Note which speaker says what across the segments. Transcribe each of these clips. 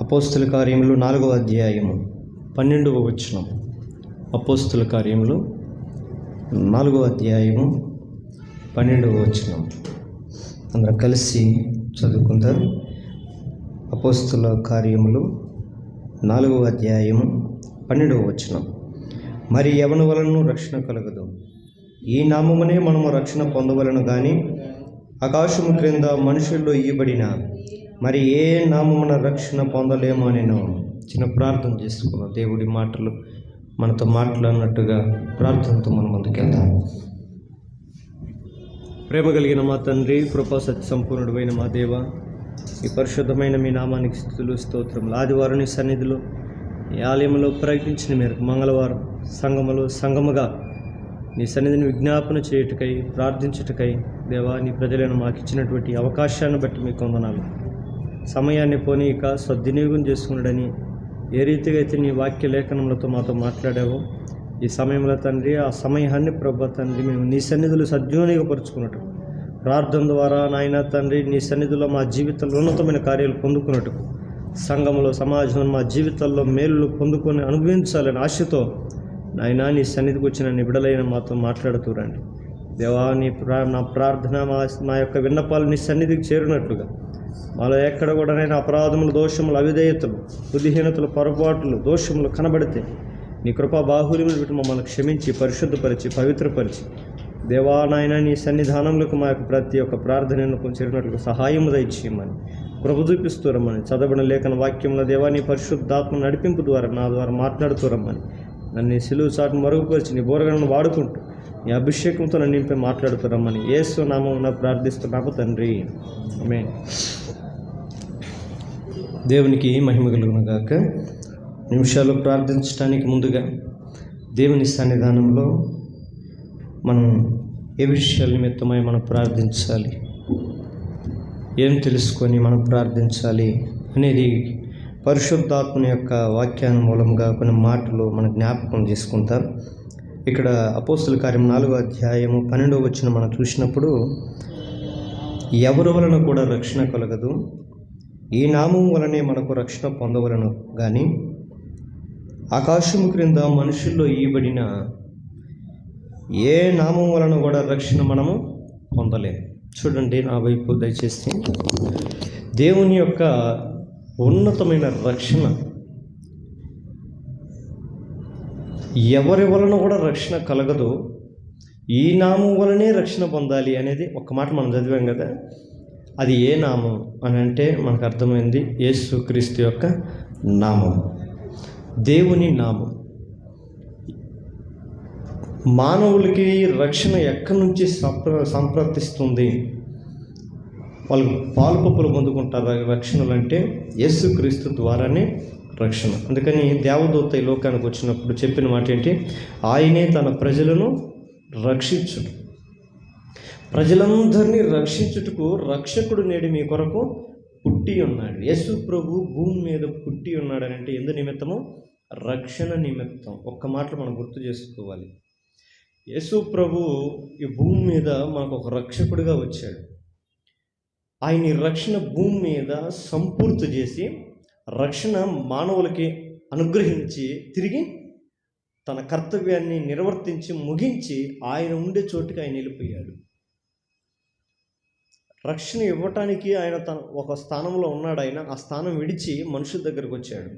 Speaker 1: అపోస్తుల కార్యములు 4వ అధ్యాయము 12వ వచనం. అపోస్తుల కార్యములు 4వ అధ్యాయము 12వ వచనం. అందరూ కలిసి చదువుకుంటారు. అపోస్తుల కార్యములు 4వ అధ్యాయము 12వ వచనం. మరి ఎవని వలన రక్షణ కలగదు, ఈ నామమునే మనము రక్షణ పొందవలను కానీ ఆకాశము క్రింద మనుషుల్లో ఇయ్యబడిన మరి ఏ నామమున రక్షణ పొందలేమో అని నేను చిన్న ప్రార్థన చేసుకున్నాను. దేవుడి మాటలు మనతో మాట్లాడినట్టుగా ప్రార్థనతో మనం ముందుకెళ్దాం. ప్రేమ కలిగిన మా తండ్రి, కృపా సత్య సంపూర్ణుడైన మా దేవ, ఈ పరిశుద్ధమైన మీ నామానికి స్తుతులు స్తోత్రములు. ఆదివారం నీ సన్నిధిలో ఈ ఆలయంలో ప్రకటించిన మేరకు మంగళవారం సంగముగా నీ సన్నిధిని విజ్ఞాపన చేయుటకై ప్రార్థించుటకై దేవా, నీ ప్రజలను మాకు ఇచ్చినటువంటి అవకాశాన్ని బట్టి మీకు వందనాలు. సమయాన్ని పోనీక సద్వినియోగం చేసుకున్నాడని ఏ రీతిగా అయితే నీ వాక్య లేఖనములతో మాతో మాట్లాడావో ఈ సమయంలో తండ్రి, ఆ సమయాన్ని ప్రభా తండ్రి మేము నీ సన్నిధిలో సద్వినియోగపరుచుకున్నట్టు ప్రార్థన ద్వారా నాయన తండ్రి నీ సన్నిధిలో మా జీవితంలో ఉన్నతమైన కార్యాలు పొందుకున్నట్టు సంఘంలో సమాజంలో మా జీవితాల్లో మేలు పొందుకొని అనుభవించాలని ఆశతో నాయన నీ సన్నిధికి వచ్చిన నీ బిడ్డలైన మాతో మాట్లాడుతూ రండి దేవా. నా ప్రార్థన మా యొక్క విన్నపాలు నీ సన్నిధికి చేరినట్లుగా మాలో ఎక్కడ కూడా నేను అపరాధములు, దోషములు, అవిధేయతలు, బుద్ధిహీనతలు, పొరపాట్లు, దోషములు కనబడితే నీ కృపా బాహుల్యములు పెట్టి మమ్మల్ని క్షమించి పరిశుద్ధపరిచి పవిత్రపరిచి దేవా నాయన నీ సన్నిధానంలోకి మా యొక్క ప్రతి ఒక్క ప్రార్థనను చేరినట్లుగా సహాయము దయచేయమని కృప చూపిస్తూ రమ్మని చదవబడిన లేఖన వాక్యంలో దేవా నీ పరిశుద్ధాత్మ నడిపింపు ద్వారా నా ద్వారా మాట్లాడుతూ రమ్మని నన్ను సిలువు చాటును మరుగుపరిచి నీ బోరగలను వాడుకుంటూ నీ అభిషేకంతో నన్ను నింపి మాట్లాడుతూ రమ్మని యేసు నామమున ప్రార్థిస్తున్నాము తండ్రి, ఆమేన్. దేవునికి మహిమ కలుగును గాక. నిమిషాలు ప్రార్థించడానికి ముందుగా దేవుని సన్నిధానంలో మనం ఏ విషయాల నిమిత్తమై మనం ప్రార్థించాలి, ఏం తెలుసుకొని మనం ప్రార్థించాలి అనేది పరిశుద్ధాత్మ యొక్క వాక్యాన్ని మూలంగా కొన్ని మాటలు మనం జ్ఞాపకం చేసుకుంటాం. ఇక్కడ అపోస్తుల కార్యం 4వ అధ్యాయము 12వ వచనం మనం చూసినప్పుడు, ఎవరి వలన కూడా రక్షణ కలగదు, ఈ నామం వలనే మనకు రక్షణ పొందవలను కానీ ఆకాశము క్రింద మనుషుల్లో ఇయ్యబడిన ఏ నామం వలన కూడా రక్షణ మనము పొందలేము. చూడండి నా వైపు దయచేసి. దేవుని యొక్క ఉన్నతమైన రక్షణ ఎవరి వలన కూడా రక్షణ కలగదు, ఈ నామం వలనే రక్షణ పొందాలి అనేది ఒక మాట మనం చదివాం కదా. అది ఏ నామం అని అంటే మనకు అర్థమైంది, యేసుక్రీస్తు యొక్క నామం, దేవుని నామం. మానవులకి రక్షణ ఎక్కడి నుంచి సంప్రాప్తిస్తుంది, వాళ్ళు పాలు పప్పులు పొందుకుంటారు రక్షణలు అంటే యేసుక్రీస్తు ద్వారానే రక్షణ. అందుకని దేవదూత ఈ లోకానికి వచ్చినప్పుడు చెప్పిన మాట ఏంటి, ఆయనే తన ప్రజలను రక్షించుట, ప్రజలందరినీ రక్షించుటకు రక్షకుడు నేడు మీ కొరకు పుట్టి ఉన్నాడు. యేసు ప్రభు భూమి మీద పుట్టి ఉన్నాడు అని అంటే ఎందు నిమిత్తము? రక్షణ నిమిత్తం. ఒక్క మాటలు మనం గుర్తు చేసుకోవాలి. యేసు ప్రభు ఈ భూమి మీద మనకు ఒక రక్షకుడిగా వచ్చాడు. ఆయన రక్షణ భూమి మీద సంపూర్తి చేసి రక్షణ మానవులకి అనుగ్రహించి తిరిగి తన కర్తవ్యాన్ని నిర్వర్తించి ముగించి ఆయన ఉండే చోటుకి ఆయన వెళ్ళిపోయాడు. రక్షణ ఇవ్వటానికి ఆయన తన ఒక స్థానంలో ఉన్నాడు. ఆయన ఆ స్థానం విడిచి మనుషుల దగ్గరకు వచ్చాడు,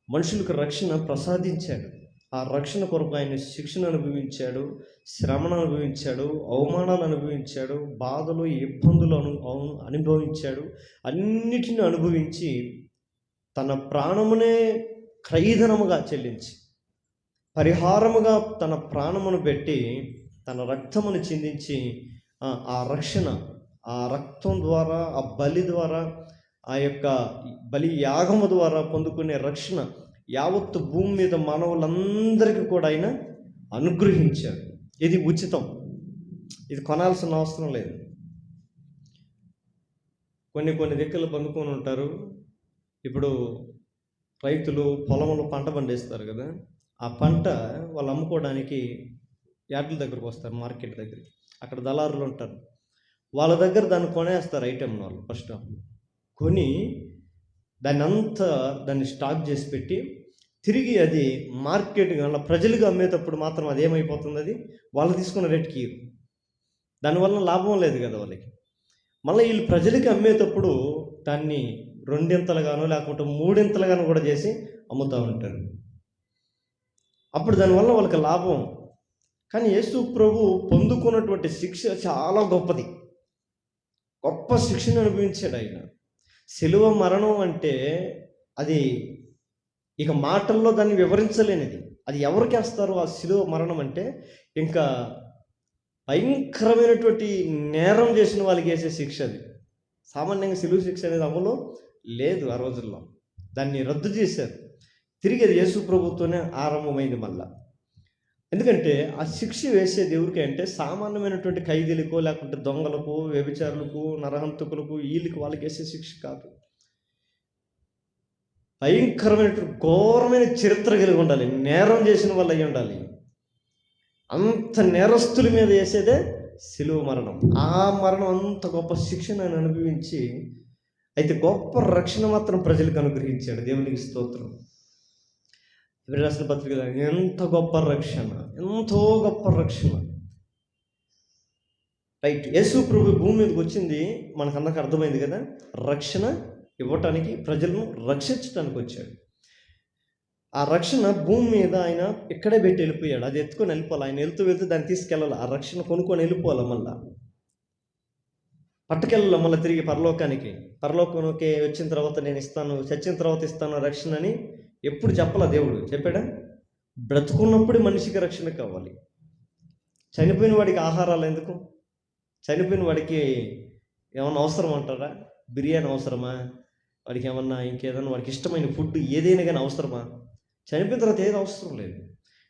Speaker 1: మనుషులకు రక్షణ ప్రసాదించాడు. ఆ రక్షణ కొరకు ఆయన శిక్షణ అనుభవించాడు, శ్రమను అనుభవించాడు, అవమానాలు అనుభవించాడు, బాధలు, ఇబ్బందులు అనుభవించాడు. అన్నిటిని అనుభవించి తన ప్రాణమునే క్రయధనముగా చెల్లించి పరిహారముగా తన ప్రాణమును పెట్టి తన రక్తమును చిందించి ఆ రక్షణ, ఆ రక్తం ద్వారా, ఆ బలి ద్వారా, ఆ యొక్క బలి యాగము ద్వారా పొందుకునే రక్షణ యావత్తు భూమి మీద మానవులందరికీ కూడా ఆయన అనుగ్రహించాడు. ఇది ఉచితం, ఇది కొనాల్సిన అవసరం లేదు. కొన్ని దిక్కులు పొందుకొని ఉంటారు. ఇప్పుడు రైతులు పొలంలో పంట పండిస్తారు కదా, ఆ పంట వాళ్ళు అమ్ముకోవడానికి యార్డుల దగ్గరకు వస్తారు, మార్కెట్ దగ్గరికి. అక్కడ దళారులు ఉంటారు, వాళ్ళ దగ్గర దాన్ని కొనేస్తారు ఐటెం వాళ్ళు. ఫస్ట్ కొని దాన్ని స్టాక్ చేసి పెట్టి తిరిగి అది మార్కెట్ అలా ప్రజలకు అమ్మేటప్పుడు మాత్రం అది ఏమైపోతుంది, అది వాళ్ళు తీసుకున్న రేట్కి దానివల్ల లాభం లేదు కదా వాళ్ళకి. మళ్ళీ వీళ్ళు ప్రజలకి అమ్మేటప్పుడు దాన్ని రెండింతలుగానో లేకుంటే మూడింతలుగానో కూడా చేసి అమ్ముతూ ఉంటారు. అప్పుడు దానివల్ల వాళ్ళకి లాభం. కానీ యేసు ప్రభు పొందుకున్నటువంటి శిక్ష చాలా గొప్పది. గొప్ప శిక్షను అనుభవించాడు ఆయన. శిలువ మరణం అంటే అది ఇక మాటల్లో దాన్ని వివరించలేనిది. అది ఎవరికి వేస్తారు ఆ శిలువ మరణం అంటే? ఇంకా భయంకరమైనటువంటి నేరం చేసిన వాళ్ళకి వేసే శిక్ష అది. సామాన్యంగా శిలువ శిక్ష అనేది అమలు లేదు ఆ రోజుల్లో. దాన్ని రద్దు చేశారు. తిరిగి అది యేసు ప్రభుతోనే ఆరంభమైంది మళ్ళా. ఎందుకంటే ఆ శిక్ష వేసేది ఎవరికి అంటే సామాన్యమైనటువంటి ఖైదీలకో లేకుంటే దొంగలకు, వ్యభిచారులకు, నరహంతకులకు, వీళ్ళకి వాళ్ళకి వేసే శిక్ష కాదు. భయంకరమైనటువంటి ఘోరమైన చరిత్ర కలిగి ఉండాలి, నేరం చేసిన వాళ్ళు అయి ఉండాలి. అంత నేరస్తుల మీద వేసేదే శిలువ మరణం. ఆ మరణం అంత గొప్ప శిక్షను ఆయన అనుభవించి అయితే గొప్ప రక్షణ మాత్రం ప్రజలకు అనుగ్రహించాడు. దేవునికి స్తోత్రం. రాసిన పత్రిక ఎంత గొప్ప రక్షణ, ఎంతో గొప్ప రక్షణ. రైట్. యేసు ప్రభు భూమి మీదకి వచ్చింది మనకందరికి అర్థమైంది కదా, రక్షణ ఇవ్వటానికి, ప్రజలను రక్షించడానికి వచ్చాడు. ఆ రక్షణ భూమి మీద ఆయన ఇక్కడే పెట్టి వెళ్ళిపోయాడు. అది ఎత్తుకొని వెళ్ళిపోవాలి. ఆయన వెళ్తూ దాన్ని తీసుకెళ్ళాలి. ఆ రక్షణ కొనుక్కొని వెళ్ళిపోవాలి. మళ్ళా పట్టుకెళ్ళాలి మళ్ళీ తిరిగి పరలోకానికి వచ్చిన తర్వాత నేను ఇస్తాను, చచ్చిన తర్వాత ఇస్తాను రక్షణ అని ఎప్పుడు చెప్పాలా దేవుడు? చెప్పాడా? బ్రతుకున్నప్పుడు మనిషికి రక్షణ కావాలి. చనిపోయిన వాడికి ఆహారాలు ఎందుకు? చనిపోయిన వాడికి ఏమన్నా అవసరం అంటారా? బిర్యానీ అవసరమా? వాడికి ఏమన్నా ఇంకేదన్నా వాడికి ఇష్టమైన ఫుడ్ ఏదైనా కానీ అవసరమా? చనిపోయిన తర్వాత ఏది అవసరం లేదు.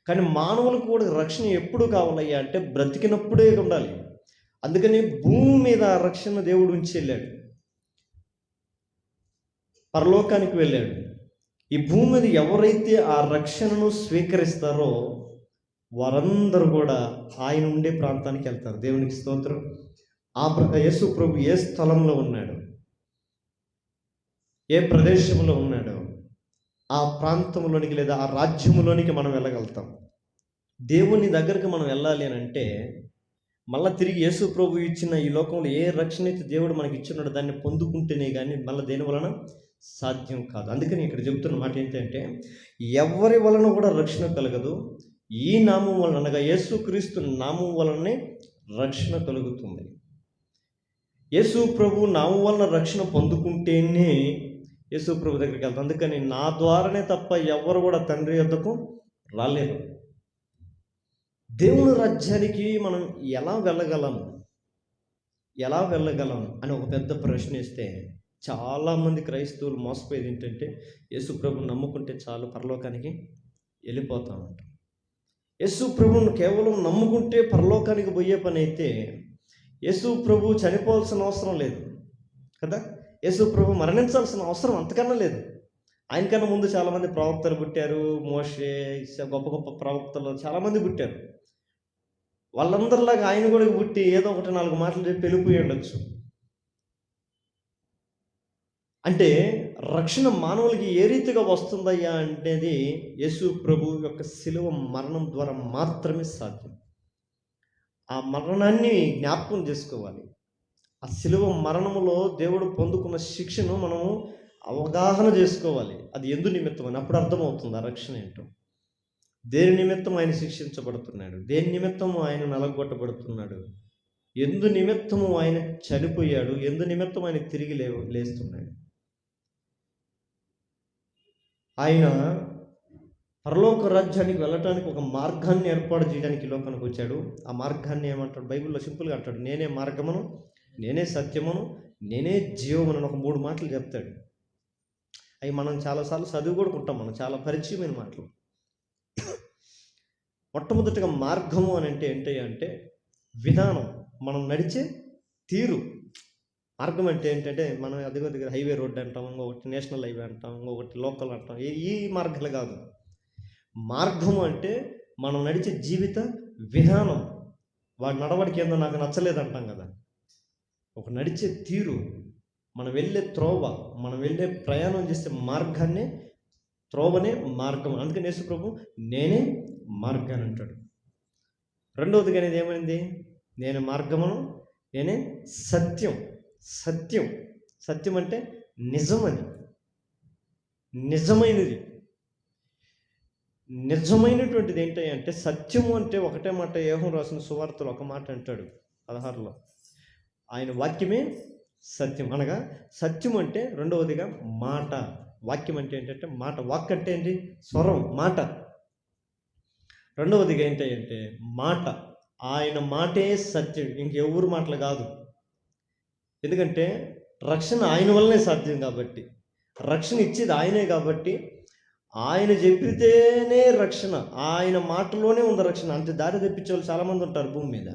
Speaker 1: కానీ మానవులకు కూడా రక్షణ ఎప్పుడు కావాలయ్యా అంటే బ్రతికినప్పుడే ఉండాలి. అందుకని భూమి మీద రక్షణ దేవుడు ఉంచి వెళ్ళాడు, పరలోకానికి వెళ్ళాడు. ఈ భూమి మీద ఎవరైతే ఆ రక్షణను స్వీకరిస్తారో వారందరూ కూడా ఆయన ఉండే ప్రాంతానికి వెళ్తారు. దేవునికి స్తోత్రం. యేసు ప్రభు ఏ స్థలంలో ఉన్నాడు, ఏ ప్రదేశంలో ఉన్నాడో ఆ ప్రాంతంలోనికి లేదా ఆ రాజ్యంలోనికి మనం వెళ్ళగలుగుతాం. దేవుని దగ్గరికి మనం వెళ్ళాలి అని అంటే మళ్ళీ తిరిగి యేసు ప్రభు ఇచ్చిన ఈ లోకంలో ఏ రక్షణ అయితే దేవుడు మనకి ఇచ్చినాడో దాన్ని పొందుకుంటేనే కానీ మళ్ళీ దేని వలన సాధ్యం కాదు. అందుకని ఇక్కడ చెబుతున్న మాట ఏంటంటే ఎవరి వలన కూడా రక్షణ కలగదు, ఈ నామం వలన అనగా యేసుక్రీస్తు నామం వలనే రక్షణ కలుగుతుంది. యేసు ప్రభు నామం వలన రక్షణ పొందుకుంటేనే యేసు ప్రభు దగ్గరికి వెళ్తాం. అందుకని నా ద్వారానే తప్ప ఎవరు కూడా తండ్రి యొద్దకు రాలేరు. దేవుని రాజ్యానికి మనం ఎలా వెళ్ళగలం అని ఒక పెద్ద ప్రశ్న ఇస్తే చాలామంది క్రైస్తవులు మోసపోయేది ఏంటంటే యేసు ప్రభుని నమ్ముకుంటే చాలు పరలోకానికి వెళ్ళిపోతామంట. యేసు ప్రభుని కేవలం నమ్ముకుంటే పరలోకానికి పోయే పని అయితే యేసు ప్రభు చనిపోవాల్సిన అవసరం లేదు కదా, యేసు ప్రభు మరణించాల్సిన అవసరం అంతకన్నా లేదు. ఆయనకన్నా ముందు చాలామంది ప్రవక్తలు పుట్టారు. మోషే, గొప్ప గొప్ప ప్రవక్తలు చాలామంది పుట్టారు. వాళ్ళందరిలాగా ఆయన కూడా పుట్టి ఏదో ఒకటి 4 మాటలు చెప్పి వెళ్ళిపోయి ఉండొచ్చు. అంటే రక్షణ మానవులకి ఏ రీతిగా వస్తుందయ్యా అనేది యేసు ప్రభు యొక్క శిలువ మరణం ద్వారా మాత్రమే సాధ్యం. ఆ మరణాన్ని జ్ఞాపకం చేసుకోవాలి. ఆ శిలువ మరణములో దేవుడు పొందుకున్న శిక్షను మనము అవగాహన చేసుకోవాలి. అది ఎందు నిమిత్తం అని అప్పుడు అర్థమవుతుంది ఆ రక్షణ ఏంటో. దేని నిమిత్తం ఆయన శిక్షించబడుతున్నాడు, దేని నిమిత్తము ఆయన నలగొట్టబడుతున్నాడు, ఎందు నిమిత్తము ఆయన చనిపోయాడు, ఎందు నిమిత్తం ఆయన తిరిగి లేస్తున్నాడు. ఆయన పరలోక రాజ్యానికి వెళ్ళటానికి ఒక మార్గాన్ని ఏర్పాటు చేయడానికి లోకానికి వచ్చాడు. ఆ మార్గాన్ని ఏమంటాడు బైబిల్లో? సింపుల్గా అంటాడు, నేనే మార్గమును, నేనే సత్యమును, నేనే జీవమును అని ఒక 3 మాటలు చెప్తాడు. అవి మనం చాలాసార్లు చదువు కూడా ఉంటాం, మనం చాలా పరిచయమైన మాటలు. మొట్టమొదటిగా మార్గము అని అంటే ఏంటంటే విధానం, మనం నడిచే తీరు. మార్గం అంటే ఏంటంటే మనం దగ్గర హైవే రోడ్డు అంటాం, ఇంకొకటి నేషనల్ హైవే అంటాం, ఇంకొకటి లోకల్ అంటాం. ఈ మార్గాలు కాదు. మార్గము అంటే మనం నడిచే జీవిత విధానం. వాడి నడవడికి ఏందో నాకు నచ్చలేదు అంటాం కదా, ఒక నడిచే తీరు, మనం వెళ్ళే త్రోవ, మనం వెళ్ళే ప్రయాణం చేసే మార్గాన్ని, త్రోవనే మార్గం. అందుకని యేసు ప్రభు నేనే మార్గాన్ని అంటాడు. రెండవదిగా అనేది ఏమైంది? నేను మార్గమును, నేనే సత్యం. సత్యం సత్యం అంటే నిజమని, నిజమైనది. నిజమైనటువంటిది ఏంటి అంటే సత్యము అంటే ఒకటే మాట. యోహాను రాసిన సువార్తలో ఒక మాట అంటాడు 16లో, ఆయన వాక్యమే సత్యం. అనగా సత్యం అంటే రెండవదిగా మాట. వాక్యం అంటే ఏంటంటే మాట. వాక్ అంటే ఏంటి? స్వరం, మాట. రెండవదిగా ఏంటి అంటే మాట. ఆయన మాటే సత్యం, ఇంకెవరు మాటలు కాదు. ఎందుకంటే రక్షణ ఆయన వల్లనే సాధ్యం కాబట్టి, రక్షణ ఇచ్చేది ఆయనే కాబట్టి, ఆయన చెప్పితేనే రక్షణ, ఆయన మాటలోనే ఉంది రక్షణ. అంతే. దారి తెప్పించే వాళ్ళు చాలామంది ఉంటారు భూమి మీద,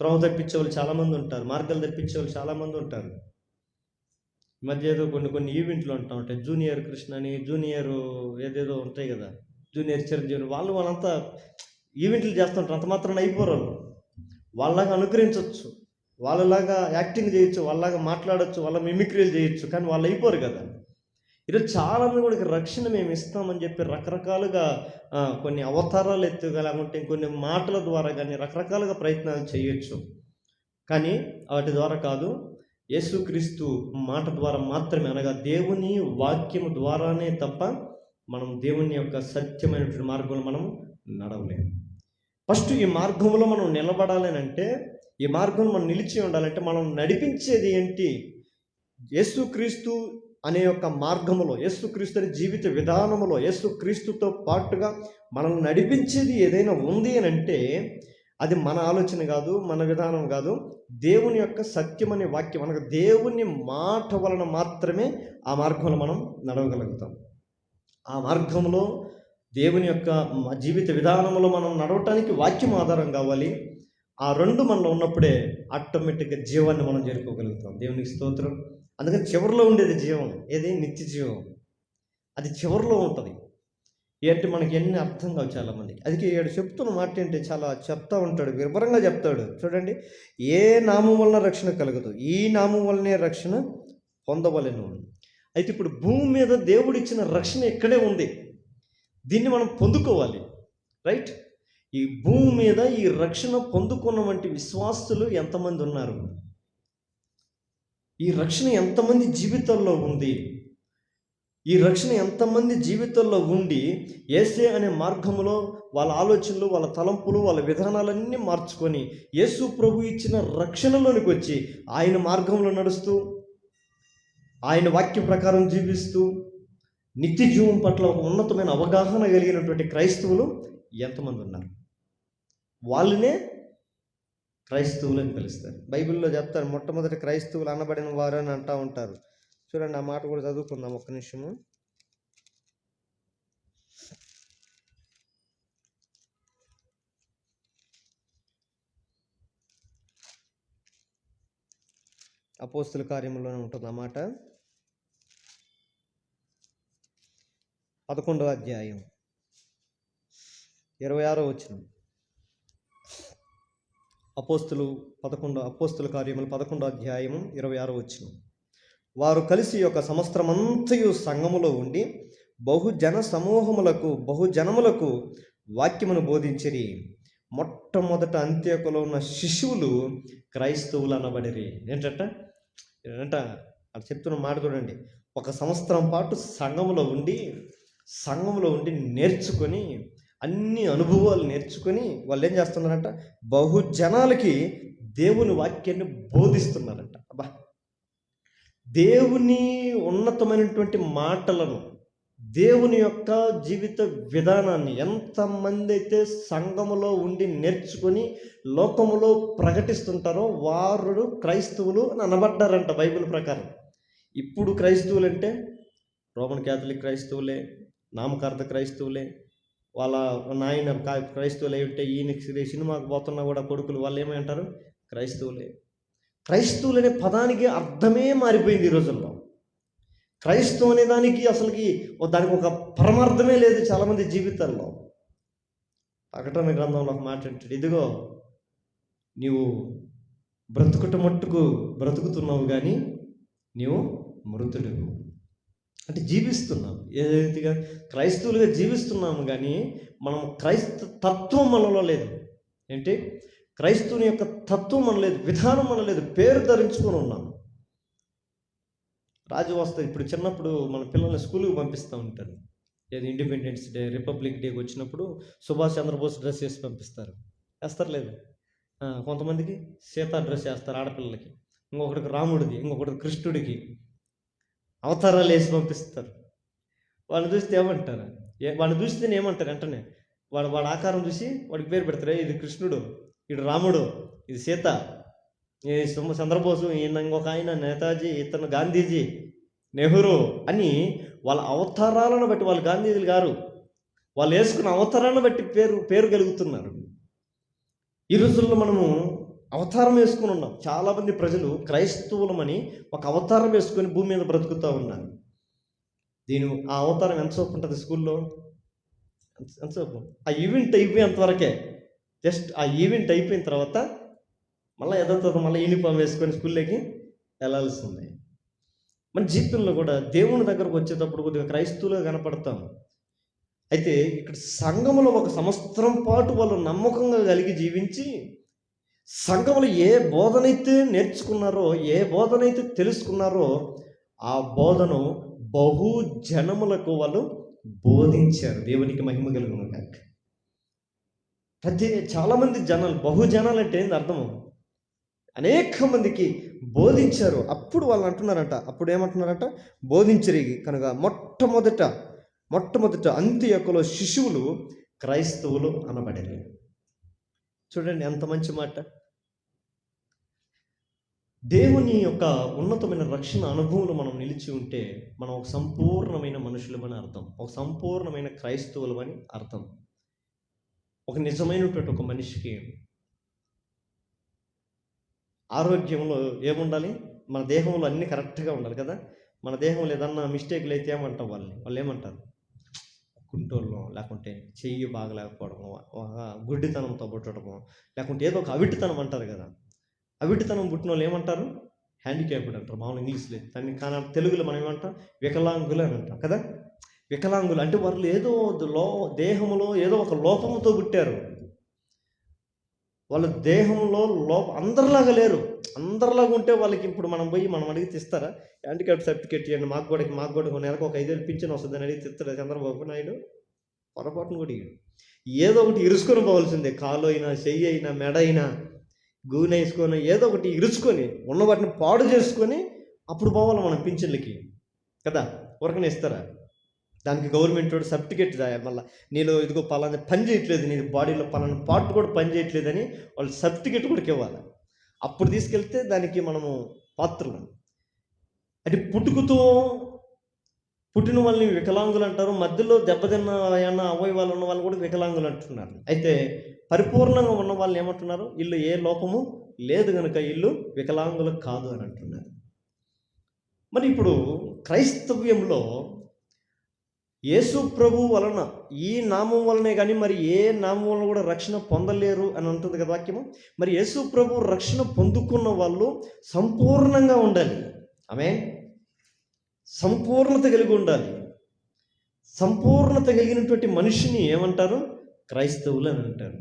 Speaker 1: త్రోవ తెప్పించే వాళ్ళు చాలామంది ఉంటారు, మార్గాలు తెప్పించే వాళ్ళు చాలామంది ఉంటారు. ఈ మధ్య ఏదో కొన్ని ఈవెంట్లు ఉంటా ఉంటాయి, జూనియర్ కృష్ణ అని, జూనియర్ ఏదేదో ఉంటాయి కదా, జూనియర్ చిరంజీవి, వాళ్ళంతా ఈవెంట్లు చేస్తుంటారు. అంత మాత్రం అయిపోరు వాళ్ళు. వాళ్ళలాగా అనుగ్రహించవచ్చు, వాళ్ళలాగా యాక్టింగ్ చేయొచ్చు, వాళ్ళలాగా మాట్లాడచ్చు, వాళ్ళ మిమిక్రీలు చేయొచ్చు, కానీ వాళ్ళు అయిపోరు కదా. ఈరోజు చాలామంది కూడా రక్షణ మేము ఇస్తామని చెప్పి రకరకాలుగా కొన్ని అవతారాలు ఎత్తుగలాగుంటే కొన్ని మాటల ద్వారా కానీ రకరకాలుగా ప్రయత్నాలు చేయొచ్చు, కానీ వాటి ద్వారా కాదు. యేసుక్రీస్తు మాట ద్వారా మాత్రమే, అనగా దేవుని వాక్యము ద్వారానే తప్ప మనం దేవుని యొక్క సత్యమైనటువంటి మార్గంలో మనం నడవలేము. ఫస్ట్ ఈ మార్గంలో మనం నిలబడాలి అంటే, ఈ మార్గంలో మనం నిలిచి ఉండాలంటే మనం నడిపించేది ఏంటి? యేసుక్రీస్తు అనే యొక్క మార్గములో, యేసుక్రీస్తు అనే జీవిత విధానములో, యేసుక్రీస్తుతో పాటుగా మనల్ని నడిపించేది ఏదైనా ఉంది అని అంటే అది మన ఆలోచన కాదు, మన విధానం కాదు, దేవుని యొక్క సత్యం అనే వాక్యం, అనగా దేవుని మాట వలన మాత్రమే ఆ మార్గంలో మనం నడవగలుగుతాం. ఆ మార్గంలో దేవుని యొక్క జీవిత విధానంలో మనం నడవటానికి వాక్యం ఆధారం కావాలి. ఆ రెండు మనలో ఉన్నప్పుడే ఆటోమేటిక్గా జీవాన్ని మనం చేరుకోగలుగుతాం. దేవునికి స్తోత్రం. అందుకని చివరిలో ఉండేది జీవం ఏది? నిత్య జీవం. అది చివరిలో ఉంటుంది. ఏంటి మనకి ఎన్ని అర్థం కావు చాలామందికి. అది ఇక్కడ చెప్తున్న మాట ఏంటి, చాలా చెప్తా ఉంటాడు, వివరంగా చెప్తాడు. చూడండి, ఏ నామం వలన రక్షణ కలగదు, ఈ నామం వలనే రక్షణ పొందవలెను. అయితే ఇప్పుడు భూమి మీద దేవుడు ఇచ్చిన రక్షణ ఇక్కడే ఉంది, దీన్ని మనం పొందుకోవాలి. రైట్? ఈ భూమి మీద ఈ రక్షణ పొందుకున్న వంటి విశ్వాసులు ఎంతమంది ఉన్నారు? ఈ రక్షణ ఎంతమంది జీవితాల్లో ఉంది? ఈ రక్షణ ఎంతమంది జీవితాల్లో ఉండి యేసే అనే మార్గంలో వాళ్ళ ఆలోచనలు, వాళ్ళ తలంపులు, వాళ్ళ విధానాలన్నీ మార్చుకొని యేసు ప్రభు ఇచ్చిన రక్షణలోనికి వచ్చి ఆయన మార్గంలో నడుస్తూ, ఆయన వాక్య ప్రకారం జీవిస్తూ, నిత్య జీవం పట్ల ఒక ఉన్నతమైన అవగాహన కలిగినటువంటి క్రైస్తవులు ఎంతమంది ఉన్నారు? వాళ్ళనే క్రైస్తవులు అని పిలుస్తారు. బైబిల్లో చెప్తారు, మొట్టమొదటి క్రైస్తవులు అనబడిన వారు అని అంటూ ఉంటారు. చూడండి, ఆ మాట కూడా చదువుకుందాం ఒక్క నిమిషము. అపోస్తుల కార్యములోనే ఉంటుంది ఆ మాట. 11వ అధ్యాయం 26వ వచనం. అపోస్తుల కార్యములు 11వ అధ్యాయము 26వ వచనం. వారు కలిసి ఒక సంవత్సరమంతయు సంఘములో ఉండి బహుజనములకు వాక్యమును బోధించిరి. మొట్టమొదట అంత్యోకలో ఉన్న శిశువులు క్రైస్తవులు అనబడిరి. ఏంటంట అది చెప్తున్న మాట చూడండి. ఒక సంవత్సరం పాటు సంఘములో ఉండి నేర్చుకొని, అన్ని అనుభవాలు నేర్చుకొని వాళ్ళు ఏం చేస్తున్నారంట? బహుజనాలకి దేవుని వాక్యాన్ని బోధిస్తున్నారంట. అబ్బా, దేవుని ఉన్నతమైనటువంటి మాటలను, దేవుని యొక్క జీవిత విధానాన్ని ఎంతమంది అయితే సంఘములో ఉండి నేర్చుకొని లోకములో ప్రకటిస్తుంటారో వారు క్రైస్తవులు అని అనబడ్డారంట బైబిల్ ప్రకారం. ఇప్పుడు క్రైస్తవులు అంటే రోమన్ క్యాథలిక్ క్రైస్తవులే, నామకార్థ క్రైస్తవులే, వాళ్ళ నాయన క్రైస్తవులు అయి ఉంటే ఈయన సినిమాకు పోతున్నా కూడా కొడుకులు వాళ్ళు ఏమంటారు? క్రైస్తవులే. క్రైస్తవులు అనే పదానికి అర్థమే మారిపోయింది ఈ రోజుల్లో. క్రైస్తవం అనే దానికి దానికి ఒక పరమార్థమే లేదు చాలామంది జీవితాల్లో. ప్రకటన గ్రంథంలో ఒక మాట అంటాడు, ఇదిగో నీవు బ్రతుకుట మట్టుకు బ్రతుకుతున్నావు కానీ నీవు మృతుడు. అంటే జీవిస్తున్నాం, ఏదైతే క్రైస్తవులుగా జీవిస్తున్నాము, కానీ మనం తత్వం మనలో లేదు. ఏంటి? క్రైస్తవుని యొక్క తత్వం మన లేదు, విధానం మన లేదు, పేరు ధరించుకొని ఉన్నాం. రాజు వస్తుంది. ఇప్పుడు చిన్నప్పుడు మన పిల్లల్ని స్కూల్కి పంపిస్తూ ఉంటారు. ఏది ఇండిపెండెన్స్ డే, రిపబ్లిక్ డేకి వచ్చినప్పుడు సుభాష్ చంద్రబోస్ డ్రెస్ వేసి పంపిస్తారు. వేస్తారు లేదు? కొంతమందికి సీతా డ్రెస్ వేస్తారు ఆడపిల్లలకి, ఇంకొకటికి రాముడికి, ఇంకొకటికి కృష్ణుడికి అవతారాలు వేసి పంపిస్తారు. వాళ్ళని చూస్తే ఏమంటారు? వాడిని చూస్తే ఏమంటారు? వెంటనే వాడి ఆకారం చూసి వాడికి పేరు పెడతారు. ఇది కృష్ణుడు, ఇడు రాముడు, ఇది సీత, ఈ చంద్రబోసు, ఈయన ఇంకొక ఆయన నేతాజీ, ఇతను గాంధీజీ, నెహ్రూ అని వాళ్ళ అవతారాలను బట్టి, వాళ్ళు గాంధీజీలు గారు, వాళ్ళు వేసుకున్న అవతారాలను బట్టి పేరు కలుగుతున్నారు. ఈ రోజుల్లో మనము అవతారం వేసుకుని ఉన్నాం. చాలామంది ప్రజలు క్రైస్తవులమని ఒక అవతారం వేసుకొని భూమి మీద బ్రతుకుతూ ఉన్నారు. ఆ అవతారం ఎంతసేపు ఉంటుంది స్కూల్లో? ఎంతసేపు? ఆ ఈవెంట్ అయిపోయేంతవరకే. జస్ట్ ఆ ఈవెంట్ అయిపోయిన తర్వాత మళ్ళీ మళ్ళీ యూనిఫామ్ వేసుకొని స్కూల్లోకి వెళ్ళాల్సిందే. మన జీవితంలో కూడా దేవుని దగ్గరకు వచ్చేటప్పుడు కొద్దిగా క్రైస్తవులుగా కనపడతాం. అయితే ఇక్కడ సంఘములో ఒక సంవత్సరం పాటు వాళ్ళు నమ్మకంగా కలిగి జీవించి, సంఘములో ఏ బోధనైతే నేర్చుకున్నారో, ఏ బోధనైతే తెలుసుకున్నారో, ఆ బోధను బహుజనములకు వాళ్ళు బోధించారు. దేవునికి మహిమ కలుగును గాక. చాలామంది జనాలు, బహుజనాలు అంటే ఏంది అర్థము? అనేక మందికి బోధించారు. అప్పుడు వాళ్ళు అంటున్నారంట, అప్పుడు ఏమంటున్నారంట? బోధించరిగి కనుక మొట్టమొదట అంత్యొకలో శిశువులు క్రైస్తవులు అనబడేది. చూడండి ఎంత మంచి మాట. దేవుని యొక్క ఉన్నతమైన రక్షణ అనుభవంలో మనం నిలిచి ఉంటే మనం ఒక సంపూర్ణమైన మనుషులమని అర్థం, ఒక సంపూర్ణమైన క్రైస్తవులమని అర్థం. ఒక నిజమైనటువంటి ఒక మనిషికి ఆరోగ్యంలో ఏముండాలి? మన దేహంలో అన్నీ కరెక్ట్గా ఉండాలి కదా. మన దేహంలో ఏదన్నా మిస్టేక్లు అయితే ఏమంటాం? వాళ్ళు ఏమంటారు? కుంటోళ్ళం, లేకుంటే చెయ్యి బాగలేకపోవడము, గుడ్డితనంతో పుట్టడము, లేకుంటే ఏదో ఒక అవిటితనం అంటారు కదా. అవిటితనం పుట్టిన వాళ్ళు ఏమంటారు? హ్యాండిక్యాప్డ్ అంటారు మామూలు ఇంగ్లీష్లో. దాన్ని కానీ తెలుగులో మనం ఏమంటాం? వికలాంగులు అని అంటాం కదా. వికలాంగులు అంటే వాళ్ళు ఏదో దేహంలో ఏదో ఒక లోపముతో పుట్టారు. వాళ్ళ దేహంలో అందరిలాగా లేరు. అందరిలాగా ఉంటే వాళ్ళకి ఇప్పుడు మనం అడిగితే ఇస్తారా? హ్యాండిక్యాప్ సర్టిఫికేట్ ఇవ్వండి, మాకు కూడా నెలకు ఒక 5,000 పింఛన్ వస్తుందని అడిగితే ఇస్తారా చంద్రబాబు నాయుడు? పొరపాటును కూడా ఇవ్వడు. ఏదో ఒకటి ఇరుసుకొని పోవాల్సిందే. కాలు అయినా, చెయ్యి అయినా, మెడ అయినా, గూనె వేసుకొని, ఏదో ఒకటి ఇరుచుకొని ఉన్న వాటిని పాడు చేసుకొని అప్పుడు పోవాలి మనం పింఛన్లకి కదా. ఊరకనే ఇస్తారా? దానికి గవర్నమెంట్ వాడు సర్టిఫికేట్ రాయాలి. మళ్ళీ నీలో ఇదిగో పలానా పని చేయట్లేదు, నీ బాడీలో పలానా పార్ట్ కూడా పని చేయట్లేదని వాళ్ళు సర్టిఫికేట్ కూడా ఇవ్వాలి. అప్పుడు తీసుకెళ్తే దానికి మనము పాత్రలు. అంటే పుట్టిన వాళ్ళని వికలాంగులు అంటారు. మధ్యలో దెబ్బతిన్న ఏమన్నా అవయవాలు ఉన్న వాళ్ళు కూడా వికలాంగులు అంటున్నారు. అయితే పరిపూర్ణంగా ఉన్న వాళ్ళు ఏమంటున్నారు? వీళ్ళు ఏ లోపము లేదు కనుక వీళ్ళు వికలాంగులు కాదు అని అంటున్నారు. మరి ఇప్పుడు క్రైస్తవ్యంలో యేసు ప్రభు వలన, ఈ నామం వలనే కానీ మరి ఏ నామం వలన కూడా రక్షణ పొందలేరు అని ఉంటుంది కదా వాక్యము. మరి యేసు ప్రభు రక్షణ పొందుకున్న వాళ్ళు సంపూర్ణంగా ఉండాలి. ఆమేన్. సంపూర్ణత కలిగి ఉండాలి. సంపూర్ణత కలిగినటువంటి మనిషిని ఏమంటారు? క్రైస్తవులు అని అంటారు.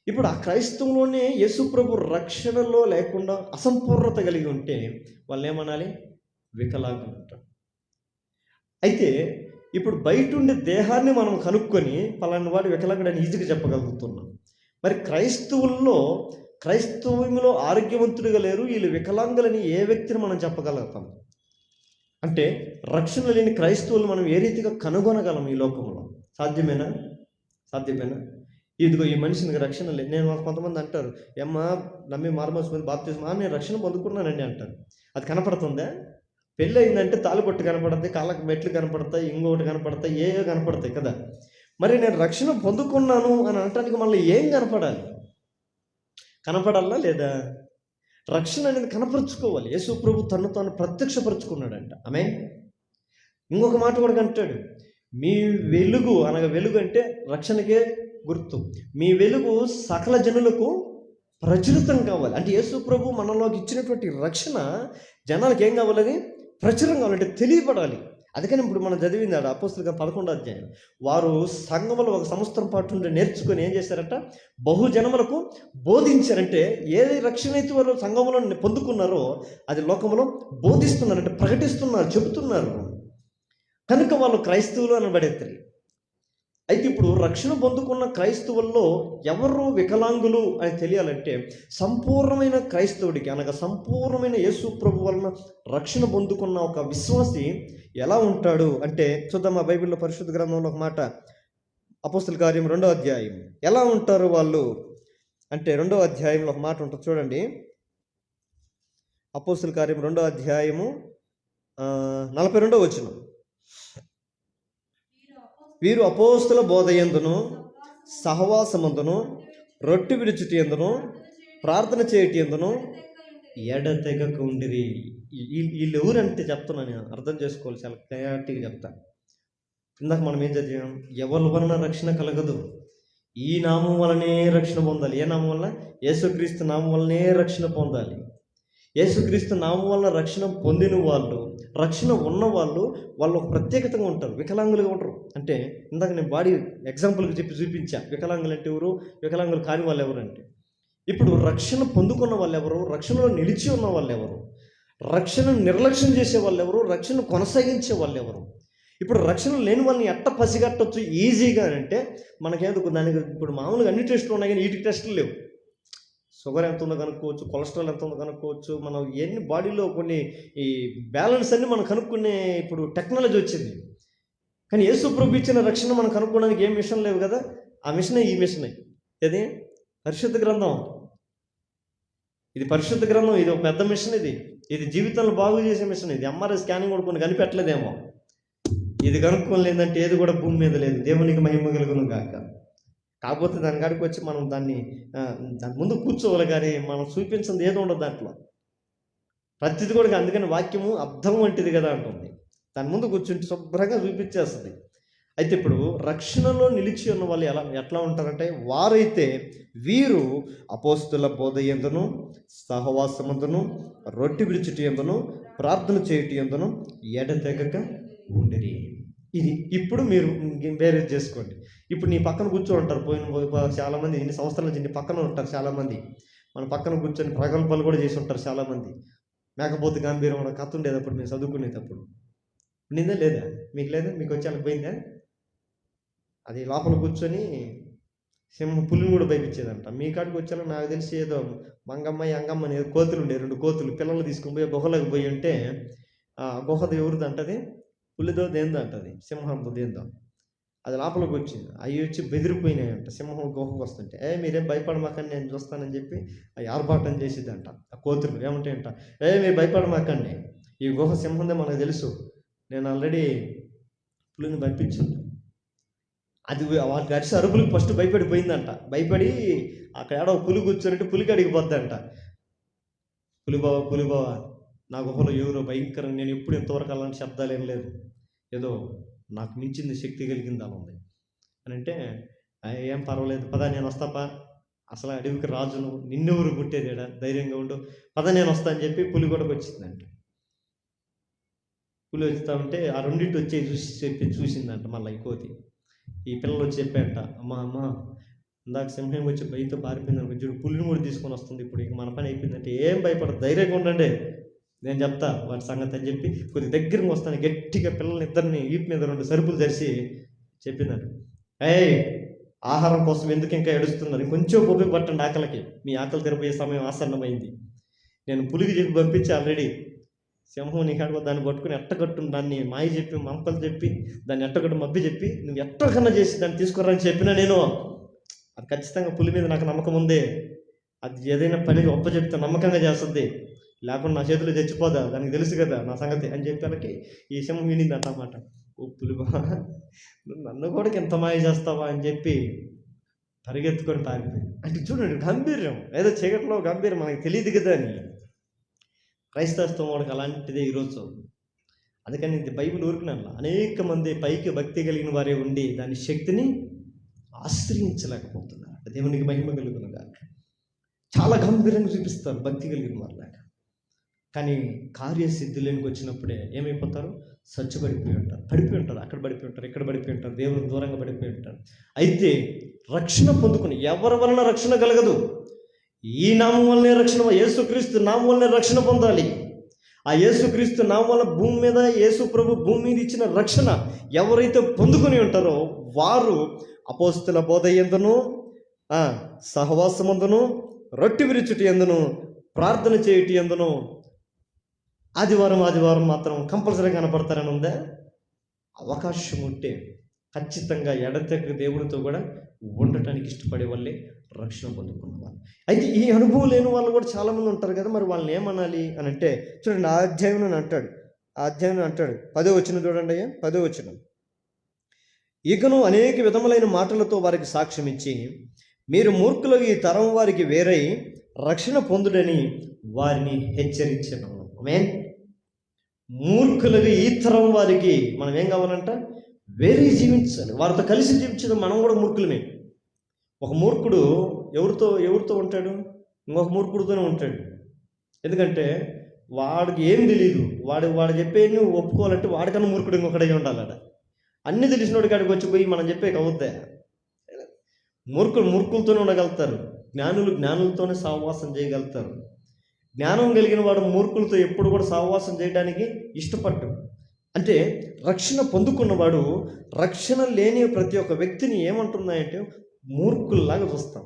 Speaker 1: ఇప్పుడు ఆ క్రైస్తవులోనే యేసు ప్రభు రక్షణలో లేకుండా అసంపూర్ణత కలిగి ఉంటే వాళ్ళు ఏమనాలి? వికలాంగులు అంటారు. అయితే ఇప్పుడు బయట ఉండే దేహాన్ని మనం కనుక్కొని పలానా వాడు వికలాంగుడని ఈజీగా చెప్పగలుగుతున్నాం. మరి క్రైస్తవంలో ఆరోగ్యవంతుడిగా లేరు, వీళ్ళు వికలాంగులని ఏ వ్యక్తిని మనం చెప్పగలుగుతాం? అంటే రక్షణ లేని క్రైస్తవులు మనం ఏ రీతిగా కనుగొనగలం ఈ లోకంలో? సాధ్యమేనా? ఇదిగో ఈ మనిషికి రక్షణ లేదు. నేను కొంతమంది అంటారు, ఏమ్మా నమ్మి మారుమోసుకొని బాప్తిజమా, నేను రక్షణ పొందుకున్నానండి అంటారు. అది కనపడుతుందా? పెళ్ళి అయిందంటే తాళిబొట్టు కనపడుతుంది, కాళ్ళకు మెట్లు కనపడతాయి, ఇంకొకటి కనపడతాయి, ఏవో కనపడతాయి కదా. మరి నేను రక్షణ పొందుకున్నాను అని అనటానికి మళ్ళీ ఏం కనపడాలా లేదా? రక్షణ అనేది కనపరుచుకోవాలి. యేసు ప్రభు తను తాను ప్రత్యక్షపరుచుకున్నాడంట. ఆమేన్. ఇంకొక మాట కూడా అంటాడు, మీ వెలుగు అనగా, వెలుగు అంటే రక్షణకే గుర్తు, మీ వెలుగు సకల జనులకు ప్రచురితం కావాలి. అంటే యేసు ప్రభు మనలోకి ఇచ్చినటువంటి రక్షణ జనాలకు ఏం కావాలి? ప్రచురం కావాలంటే తెలియపడాలి. అందుకని ఇప్పుడు మనం చదివింది ఆడ అపోస్తలుగా 11వ అధ్యాయం. వారు సంఘములో ఒక సంవత్సరం పాటు ఉండి నేర్చుకొని ఏం చేశారట, బహుజనములకు బోధించారంటే ఏది రక్షణ అయితే వారు సంఘములో పొందుకున్నారో అది లోకంలో బోధిస్తున్నారంటే, ప్రకటిస్తున్నారు, చెబుతున్నారు. కనుక వాళ్ళు క్రైస్తవులు అనబడేస్తారు. అయితే ఇప్పుడు రక్షణ పొందుకున్న క్రైస్తవుల్లో ఎవరు వికలాంగులు అని తెలియాలంటే, సంపూర్ణమైన క్రైస్తవుడికి అనగా సంపూర్ణమైన యేసు ప్రభు వలన రక్షణ పొందుకున్న ఒక విశ్వాసి ఎలా ఉంటాడు అంటే, చూద్దాం ఆ బైబిల్లో పరిశుద్ధ గ్రంథంలో ఒక మాట, అపోస్తల కార్యం 2వ అధ్యాయం. ఎలా ఉంటారు వాళ్ళు అంటే 2వ అధ్యాయంలో ఒక మాట ఉంటుంది చూడండి. అపోస్తల కార్యం 2వ అధ్యాయము 42వ వచనం. వీరు అపోస్తల బోధయందును సహవాసమందును రొట్టె విరుచుటి ఎందును ప్రార్థన చేయటి ఎందును ఎడతెగక ఉండిరి. వీళ్ళు ఎవరంటే చెప్తున్నాను, నేను అర్థం చేసుకోవాలి, చాలా క్లారిటీగా చెప్తాను. ఇందాక మనం ఏం చదివాం, ఎవరి వలన రక్షణ కలగదు, ఈ నామం వలనే రక్షణ పొందాలి. ఏ నామం వల్ల? యేసుక్రీస్తు నామం వల్లనే రక్షణ పొందాలి. యేసుక్రీస్తు నామం వల్ల రక్షణ పొందిన వాళ్ళు, రక్షణ ఉన్న వాళ్ళు ఒక ప్రత్యేకతగా ఉంటారు, వికలాంగులుగా ఉంటారు. అంటే ఇందాక నేను బాడీ ఎగ్జాంపుల్కి చెప్పి చూపించా, వికలాంగులు అంటే ఎవరు, వికలాంగులు కాని వాళ్ళు ఎవరు అంటే, ఇప్పుడు రక్షణ పొందుకున్న వాళ్ళు ఎవరు, రక్షణలో నిలిచి ఉన్న వాళ్ళు ఎవరు, రక్షణ నిర్లక్ష్యం చేసే వాళ్ళు ఎవరు, రక్షణ కొనసాగించే వాళ్ళు ఎవరు. ఇప్పుడు రక్షణ లేని వాళ్ళని ఎట్ట పసిగట్టచ్చు ఈజీగా అంటే, మనకేందుకు దానికి ఇప్పుడు మామూలుగా అన్ని టెస్టులు ఉన్నాయి కానీ వీటికి టెస్టులు లేవు. షుగర్ ఎంత ఉందో కనుక్కోవచ్చు, కొలెస్ట్రాల్ ఎంత ఉందో కనుక్కోవచ్చు, మనం ఎన్ని బాడీలో కొన్ని ఈ బ్యాలెన్స్ అన్ని మనం కనుక్కునే ఇప్పుడు టెక్నాలజీ వచ్చింది. కానీ యేసు ప్రభు ఇచ్చిన రక్షణ మనం కనుక్కోవడానికి ఏం మిషన్ లేవు కదా. ఆ మిషనే ఈ మిషనే, ఏది పరిశుద్ధ గ్రంథం. ఇది పరిశుద్ధ గ్రంథం, ఇది ఒక పెద్ద మిషన్. ఇది జీవితంలో బాగు చేసే మిషన్. ఇది ఎంఆర్ఐ స్కానింగ్ కూడా కొన్ని కనిపెట్టలేదేమో. ఇది కనుక్కోలేదంటే ఏది కూడా భూమి మీద లేదు. దేవునికి మహిమ కలుగును గాక. కాకపోతే దాని కాడికి వచ్చి మనం దాని ముందు కూర్చోవాలి, కానీ మనం చూపించింది ఏదో ఉండదు దాంట్లో. ప్రతిది కూడా అందుకని వాక్యము అర్థం వంటిది కదా అంటుంది. దాని ముందు కూర్చుంటే శుభ్రంగా చూపించేస్తుంది. అయితే ఇప్పుడు రక్షణలో నిలిచి ఉన్న వాళ్ళు ఎట్లా ఉంటారంటే, వారైతే వీరు అపోస్తుల బోధ యందును సహవాసమందును రొట్టె విరుచుటి యందును ప్రార్థన చేయుటి యందును ఎడతెగక ఉండిరి. ఇది ఇప్పుడు మీరు వేరే చేసుకోండి. ఇప్పుడు నీ పక్కన కూర్చొని ఉంటారు, పోయిన చాలామంది ఇన్ని సంవత్సరాల నుంచి నీ పక్కన ఉంటారు చాలామంది. మన పక్కన కూర్చొని ప్రగల్భాలు కూడా చేసి ఉంటారు చాలామంది. మేకపోతే గంభీరం అన్న కథ ఉండేటప్పుడు మేము చదువుకునేటప్పుడు నిందా లేదా? మీకు లేదా? మీకు వచ్చి అలా పోయిందా? అది లోపల కూర్చొని సింహ పులిని కూడా భయపించేదంట. మీ కాడికి వచ్చాలో నాకు తెలిసి ఏదో మంగమ్మ అంగమ్మ అని కోతులు ఉండే, 2 కోతులు పిల్లలు తీసుకుని పోయి గుహలోకి పోయి ఉంటే, ఆ గుహది ఎవరిది అంటది, పులిదో దేందో అంటది, సింహంతో దేందో. అది లోపలికి వచ్చింది. అవి వచ్చి బెదిరిపోయినాయంట సింహం గుహకు వస్తుంటే. మీరేం భయపడమాకండి, నేను చూస్తానని చెప్పి అవి ఆర్భాటం చేసిద్దంట. ఆ కోతులు ఏమంటాయంట, మీరు భయపడమాకండి, ఈ గుహ సింహందే మనకు తెలుసు, నేను ఆల్రెడీ పులిని పంపించాను. అది వాళ్ళకి అరిసి అరుపులకు ఫస్ట్ భయపడిపోయిందంట. భయపడి అక్కడ ఏడో పులి కూర్చోనంటే పులికి అడిగిపోద్దంట. పులిబావ నా గుహలో ఎవరో భయంకరంగా, నేను ఎప్పుడు ఇంతవరకు అలాంటి శబ్దాలు ఏం లేదు, ఏదో నాకు మించింది శక్తి కలిగింది అలా ఉంది అని అంటే, ఏం పర్వాలేదు పదా నేను వస్తాపా, అసలు అడవికి రాజును, నిన్నెవరు పుట్టేదేడా, ధైర్యంగా ఉండు, పద నేను వస్తా అని చెప్పి పులి కూడా వచ్చిందంట. పులి వస్తా ఉంటే ఆ రెండింటి వచ్చి చూసిందంట. మళ్ళీ ఈ కోతి ఈ పిల్లలు వచ్చి చెప్పాయంట, అమ్మ ఇందాక సింహం వచ్చి భయంతో పారిపోయింది అనుకో, చూడు పులిని కూడా తీసుకొని వస్తుంది, ఇప్పుడు ఇక మన పని అయిపోయిందంటే ఏం భయపడదు, ధైర్యంగా ఉండండి, నేను చెప్తా వాటి సంగతి అని చెప్పి కొద్ది దగ్గరికి వస్తాను, గట్టిగా పిల్లల్ని ఇద్దరిని వీపు మీద 2 సరుపులు తెరిచి చెప్పిందంట, ఆహారం కోసం ఎందుకు ఇంకా ఏడుస్తున్నారు, ఇంకొంచెం ఓపిక పట్టండి, ఆకలికి మీ ఆకలి తెరిపోయే సమయం ఆసన్నమైంది. నేను పులికి చెప్పి పంపించి ఆల్రెడీ, సింహం నీ కాడ దాన్ని పట్టుకుని ఎట్టగట్టు, దాన్ని మాయ చెప్పి మంపలు చెప్పి దాన్ని ఎట్టగట్టు మబ్బి చెప్పి నువ్వు ఎట్టకన్నా చేసి దాన్ని తీసుకురాని చెప్పినా నేను, అది ఖచ్చితంగా పులి మీద నాకు నమ్మకం ఉంది, అది ఏదైనా పని ఒప్ప చెప్తే నమ్మకంగా చేస్తుంది, లేకుండా నా చేతిలో చచ్చిపోదా, దానికి తెలుసు కదా నా సంగతి అని చెప్పానికి ఈ సింహం వినిందంట అన్నమాట. ఓ పులిబా, నన్ను కూడా ఎంత మాయ చేస్తావా అని చెప్పి పరిగెత్తుకొని పారిపోయి. అంటే చూడండి గంభీర్యం, ఏదో చీకట్లో గంభీరం మనకి తెలియదు కదా అని. క్రైస్తవత్వం వాడికి అలాంటిదే ఈరోజు. అందుకని ఇది బైబిల్ ఊరికినల్లా అనేక మంది పైకి భక్తి కలిగిన వారే ఉండి దాని శక్తిని ఆశ్రయించలేకపోతున్నారు. దేవునికి మహిమ కలుగునుగా. చాలా గంభీరంగా చూపిస్తారు భక్తి కలిగిన వారిలాగా, కానీ కార్యసిద్ధులేనికి వచ్చినప్పుడే ఏమైపోతారు? పడిపోయి ఉంటారు, అక్కడ పడిపోయి ఉంటారు, ఇక్కడ పడిపోయి ఉంటారు, దేవునికి దూరంగా పడిపోయి ఉంటారు. అయితే రక్షణ పొందుకుని ఎవరి వలన రక్షణ కలగదు, ఈ నామం వల్లనే రక్షణ, యేసుక్రీస్తు నామం వల్లనే రక్షణ పొందాలి. ఆ యేసుక్రీస్తు నామం వల్ల భూమి మీద యేసు ప్రభు భూమి మీద ఇచ్చిన రక్షణ ఎవరైతే పొందుకుని ఉంటారో వారు అపోస్తల బోధ యందును, సహవాసమందును, రొట్టె విరుచుట యందును, ప్రార్థన చేయుట యందును ఆదివారం మాత్రం కంపల్సరీ కనపడతారని ఉందా? అవకాశం ఉంటే ఖచ్చితంగా ఎడతెగక దేవుడితో కూడా ఉండటానికి ఇష్టపడే వాళ్ళే రక్షణ పొందుకున్న వాళ్ళు. అయితే ఈ అనుభవం లేని వాళ్ళు కూడా చాలామంది ఉంటారు కదా. మరి వాళ్ళని ఏమనాలి అని అంటే చూడండి, ఆ అధ్యాయం అంటాడు 10వ వచనం చూడండి అయ్యా, 10వ వచనం. ఇకను అనేక విధములైన మాటలతో వారికి సాక్ష్యం ఇచ్చి, మీరు మూర్ఖులు ఈ తరం వారికి వేరై రక్షణ పొందుడని వారిని హెచ్చరించను. ఆమేన్. మూర్ఖులుగా ఈ తరం వారికి మనం ఏం కావాలంట? వేరే జీవించాలి, వారితో కలిసి జీవించడం. మనం కూడా మూర్ఖులమే. ఒక మూర్ఖుడు ఎవరితో ఉంటాడు? ఇంకొక మూర్ఖుడితోనే ఉంటాడు. ఎందుకంటే వాడికి ఏం తెలియదు, వాడు చెప్పేది ఒప్పుకోవాలంటే వాడికన్నా మూర్ఖుడు ఇంకొకడే ఉండాలట. అన్నీ తెలిసినోడి కాడికి వచ్చిపోయి మనం చెప్పే అవుద్దా? మూర్ఖులతోనే ఉండగలుగుతారు, జ్ఞానులతోనే సహవాసం చేయగలుగుతారు. జ్ఞానం కలిగిన వాడు మూర్ఖులతో ఎప్పుడు కూడా సహవాసం చేయడానికి ఇష్టపడ్డు. అంటే రక్షణ పొందుకున్నవాడు రక్షణ లేని ప్రతి ఒక్క వ్యక్తిని ఏమంటున్నాయంటే మూర్ఖుల్లాగా చూస్తాం.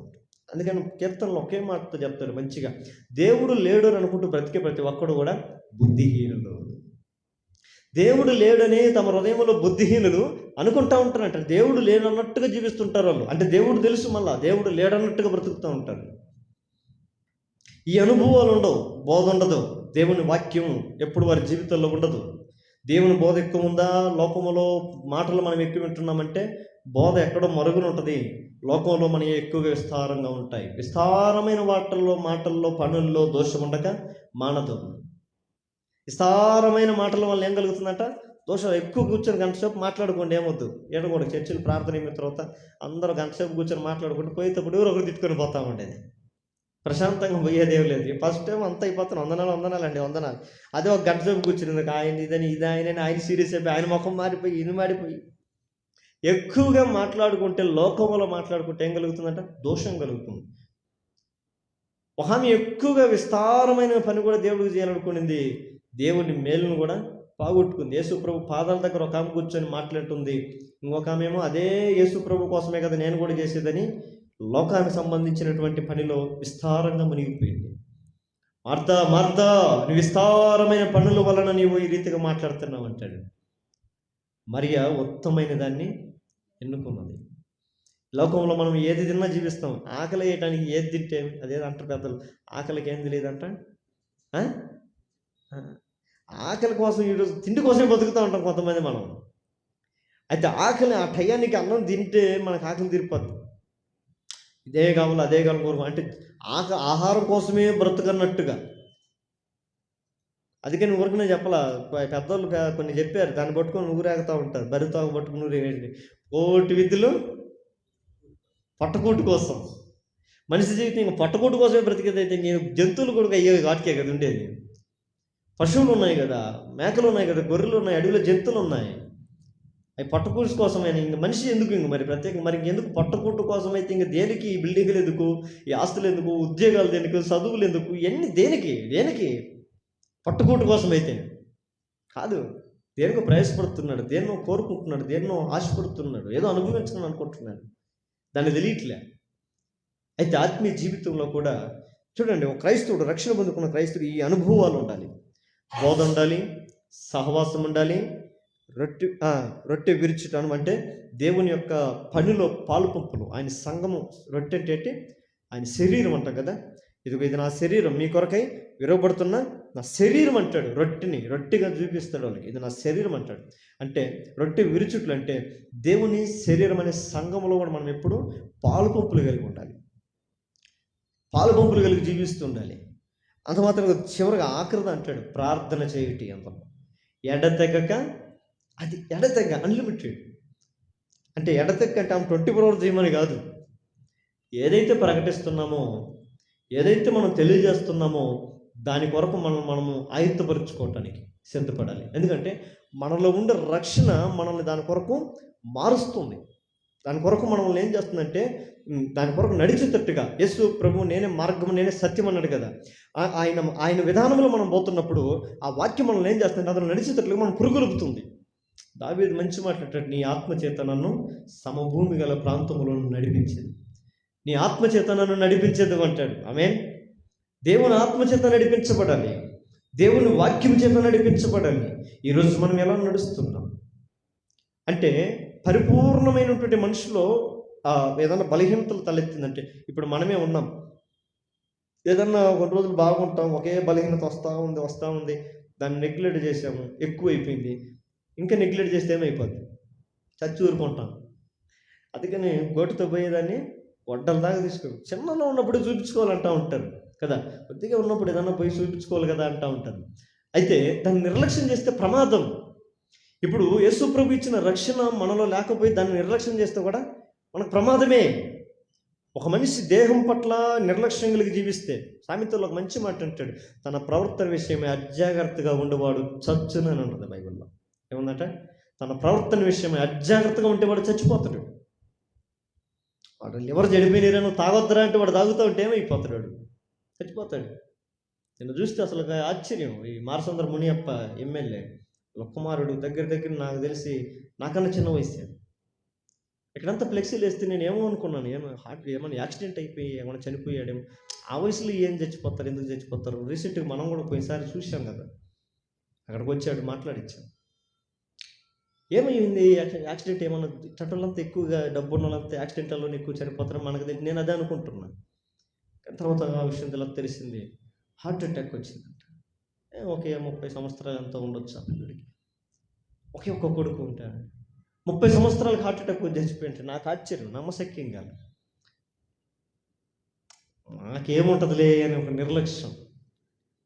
Speaker 1: అందుకని కీర్తనలో ఒకే మాటతో చెప్తాడు మంచిగా, దేవుడు లేడు అని అనుకుంటూ బ్రతికే ప్రతి ఒక్కడు కూడా బుద్ధిహీనులు. దేవుడు లేడని తమ హృదయంలో బుద్ధిహీనులు అనుకుంటా ఉంటారంట. దేవుడు లేడన్నట్టుగా జీవిస్తుంటారు వాళ్ళు. అంటే దేవుడు తెలుసు, మళ్ళా దేవుడు లేడన్నట్టుగా బ్రతుకుతూ ఉంటారు. ఈ అనుభవాలు ఉండవు, బోధ ఉండదు, దేవుని వాక్యం ఎప్పుడు వారి జీవితంలో ఉండదు. దేవుని బోధ ఎక్కువ ఉందా? లోకములో మాటలు మనం ఎక్కువ వింటున్నామంటే బోధ ఎక్కడో మరుగున ఉంటుంది. లోకంలో మనం ఎక్కువగా విస్తారంగా ఉంటాయి. విస్తారమైన మాటల్లో పనుల్లో దోషం ఉండక మానదు. విస్తారమైన మాటల వల్ల ఏం కలుగుతుందంట? దోషం. ఎక్కువ కూర్చొని గంటసేపు మాట్లాడుకోండి, ఏమొద్దు. ఏడకూడదు. చర్చిలు ప్రార్థన అయిన తర్వాత అందరూ గంటసేపు కూర్చొని మాట్లాడుకుంటూ పోయేటప్పుడు ఎవరు ఒకరు తిట్టుకొని పోతా ఉండేది. ప్రశాంతంగా పోయేదేం లేదు. ఫస్ట్ టైం అంతా అయిపోతాను, వందనాలు. అదే ఒక గంట సేపు కూర్చుని ఆయన ఇదని ఆయన సీరియస్ అయిపోయి ఆయన ముఖం మారిపోయి ఈయన మారిపోయి ఎక్కువగా మాట్లాడుకుంటే, లోకంలో మాట్లాడుకుంటే ఏం కలుగుతుందంట? దోషం కలుగుతుంది. ఒక ఆమె ఎక్కువగా విస్తారమైన పని కూడా దేవుడికి చేయాలనుకునింది, దేవుని మేలును కూడా పోగొట్టుకుంది. యేసుప్రభు పాదాల దగ్గర ఒక ఆమె కూర్చొని మాట్లాడుతుంది, ఇంకొక ఆమె ఏమో అదే యేసుప్రభు కోసమే కదా నేను కూడా చేసేదని లోకానికి సంబంధించినటువంటి పనిలో విస్తారంగా మునిగిపోయింది. మార్తా నీ విస్తారమైన పనుల వలన నీవు ఈ రీతిగా మాట్లాడుతున్నావు అంటాడు. మరియా ఉత్తమైన దాన్ని ఎన్నుకున్నది. లోకంలో మనం ఏది తిన్నా జీవిస్తాం. ఆకలి వేయటానికి ఏది తింటే అదేదో అంటారు పెద్దలు, ఆకలికి ఏం తెలియదంట. ఆకలి కోసం ఈరోజు తిండి కోసమే బతుకుతూ ఉంటాం కొంతమంది మనం. అయితే ఆకలి ఆ టయానికి అన్నం తింటే మనకు ఆకలి తీరిపోద్ది. ఇదే కావాలి అదే కావాలి కోరుకో అంటే ఆహారం కోసమే బ్రతుకన్నట్టుగా. అందుకని ఊరికనే చెప్పాలా, పెద్దోళ్ళు కొన్ని చెప్పారు, దాన్ని పట్టుకొని ఊరేగుతూ ఉంటారు. బరితో పట్టుకుని ఊరేగండి. కోటి విద్యలు పట్టకూటు కోసం. మనిషి జీవితం ఇంకా పట్టకూటు కోసమే బ్రతికేదైతే జంతువులు కూడా అయ్యే వాటికే కదా ఉండేది. పశువులు ఉన్నాయి కదా, మేకలు ఉన్నాయి కదా, గొర్రెలు ఉన్నాయి, అడవిలో జంతువులు ఉన్నాయి. అవి పట్టుకూటు కోసమైనా ఇంక మనిషి ఎందుకు ఇంక మరి ప్రత్యేకంగా మరి ఎందుకు పట్టుకూటు కోసం అయితే ఇంక దేనికి? ఈ బిల్డింగ్లు ఎందుకు, ఈ ఆస్తులు ఎందుకు, ఉద్యోగాలు దేనికి, చదువులు ఎందుకు, ఇవన్నీ దేనికి? పట్టుకూటు కోసం అయితే కాదు. దేనికో ప్రయాసపడుతున్నాడు, దేన్నో కోరుకుంటున్నాడు, దేన్నో ఆశపడుతున్నాడు, ఏదో అనుభవించాలని అనుకుంటున్నాడు, దాన్ని తెలియట్లే. అయితే ఆత్మీయ జీవితంలో కూడా చూడండి, ఒక క్రైస్తవుడు, రక్షణ పొందుకున్న క్రైస్తవుడు ఈ అనుభవాలు ఉండాలి. బోధ ఉండాలి, సహవాసం ఉండాలి, రొట్టె విరుచుటం అంటే దేవుని యొక్క పనిలో పాలు పంపులు. ఆయన సంఘము, రొట్టె అంటే ఆయన శరీరం అంటాం కదా. ఇది నా శరీరం మీ కొరకై విరవబడుతున్న నా శరీరం అంటాడు. రొట్టెగా చూపిస్తాడు వాళ్ళకి, ఇది నా శరీరం అంటాడు. అంటే రొట్టె విరుచుట్లు అంటే దేవుని శరీరం అనే సంఘంలో కూడా మనం ఎప్పుడు పాలు పంపులు కలిగి ఉండాలి, పాలు పంపులు కలిగి జీవిస్తూ ఉండాలి. అంత మాత్రం చివరిగా ఆఖరిద అంటాడు, ప్రార్థన చేయుటి. అంత ఎడతెగక, అది ఎడతెగ అన్లిమిటెడ్. అంటే ఎడతెగ అంటే ఆమె 24 hours చేయమని కాదు. ఏదైతే ప్రకటిస్తున్నామో, ఏదైతే మనం తెలియజేస్తున్నామో దాని కొరకు మనము ఆయుత్తపరుచుకోవటానికి సిద్ధపడాలి. ఎందుకంటే మనలో ఉండే రక్షణ మనల్ని దాని కొరకు మారుస్తుంది. దాని కొరకు మనల్ని ఏం చేస్తుందంటే దాని కొరకు నడిచేటట్టుగా, యేసు ప్రభు నేనే మార్గం నేనే సత్యం అన్నాడు కదా, ఆయన విధానంలో మనం పోతున్నప్పుడు ఆ వాక్యం మనల్ని ఏం చేస్తుందంటే అతను నడిచేటట్లుగా మనం పురుగొలుపుతుంది. దావీదు మంచి మాట్లాడేటట్టు, నీ ఆత్మచేత నన్ను సమభూమి గల ప్రాంతంలో నడిపించేది, నీ ఆత్మచేత నన్ను నడిపించేది అంటాడు. ఆమేన్. దేవుని ఆత్మచేత నడిపించబడాలి, దేవుని వాక్యం చేత నడిపించబడాలి. ఈరోజు మనం ఎలా నడుస్తున్నాం అంటే, పరిపూర్ణమైనటువంటి మనిషిలో ఏదన్నా బలహీనతలు తలెత్తిందంటే, ఇప్పుడు మనమే ఉన్నాం, ఏదన్నా కొన్ని రోజులు బాగుంటాం, ఒకే బలహీనత వస్తూ ఉంది, దాన్ని నెగ్లెక్ట్ చేసాము, ఎక్కువైపోయింది, ఇంకా నెగ్లెక్ట్ చేస్తే ఏమైపోద్ది, చచ్చి ఊరుకుంటాం. అందుకని గోటుతో పోయేదాన్ని గొడ్డల దాకా తీసుకోవాలి. చిన్నలో ఉన్నప్పుడు చూపించుకోవాలంటూ ఉంటారు కదా, కొద్దిగా ఉన్నప్పుడు ఏదన్నా పోయి చూపించుకోవాలి కదా అంటూ ఉంటారు. అయితే దాన్ని నిర్లక్ష్యం చేస్తే ప్రమాదం. ఇప్పుడు యేసు ప్రభు ఇచ్చిన రక్షణ మనలో లేకపోయి దాన్ని నిర్లక్ష్యం చేస్తే కూడా మనకు ప్రమాదమే. ఒక మనిషి దేహం పట్ల నిర్లక్ష్యం కలిగి జీవిస్తే, సామెతలో ఒక మంచి మాట అంటాడు, తన ప్రవర్తన విషయమే అజాగ్రత్తగా ఉండేవాడు చచ్చునని ఉన్నది బైబిల్లో. ఏముందట, తన ప్రవర్తన విషయమే అజాగ్రత్తగా ఉంటే వాడు చచ్చిపోతాడు. వాడు లివర్ చెడిపోయినను తాగొద్దరా అంటే వాడు తాగుతూ ఉంటే ఏమైపోతాడు, వాడు చచ్చిపోతాడు. నేను చూస్తే అసలు ఆశ్చర్యం. ఈ మారసందర మునియప్ప ఎమ్మెల్యే కుమారుడు దగ్గర నాకు తెలిసి నాకన్నా చిన్న వయసు. ఇక్కడంతా ఫ్లెక్సీలు వేస్తే నేను ఏమో అనుకున్నాను, ఏమైనా యాక్సిడెంట్ అయిపోయి ఏమైనా చనిపోయాడేమో. ఆ వయసులో ఏం చచ్చిపోతారు, ఎందుకు చచ్చిపోతారు? రీసెంట్గా మనం కూడా పోయినసారి చూసాం కదా, అక్కడికి వచ్చాడు, మాట్లాడించాం. ఏమైంది యాక్సిడెంట్, ఏమన్నా చట్టంలంతా ఎక్కువగా డబ్బు ఉన్న వాళ్ళంతా యాక్సిడెంట్లలో ఎక్కువ చనిపోతారు మనకు తెలియదు. నేను అదే అనుకుంటున్నాను. తర్వాత ఆ విషయం తెలిసింది, హార్ట్ అటాక్ వచ్చిందంట. ఒకే 30 సంవత్సరాలు ఎంతో ఉండొచ్చు అప్పటికి, ఒకే ఒక్క కొడుకు ఉంటాడు, 30 సంవత్సరాలకు హార్ట్ అటాక్ వచ్చి చచ్చిపోయింటే నాకు ఆశ్చర్యం, నమ్మశక్యం కాదు. నాకేముంటుందిలే అని ఒక నిర్లక్ష్యం,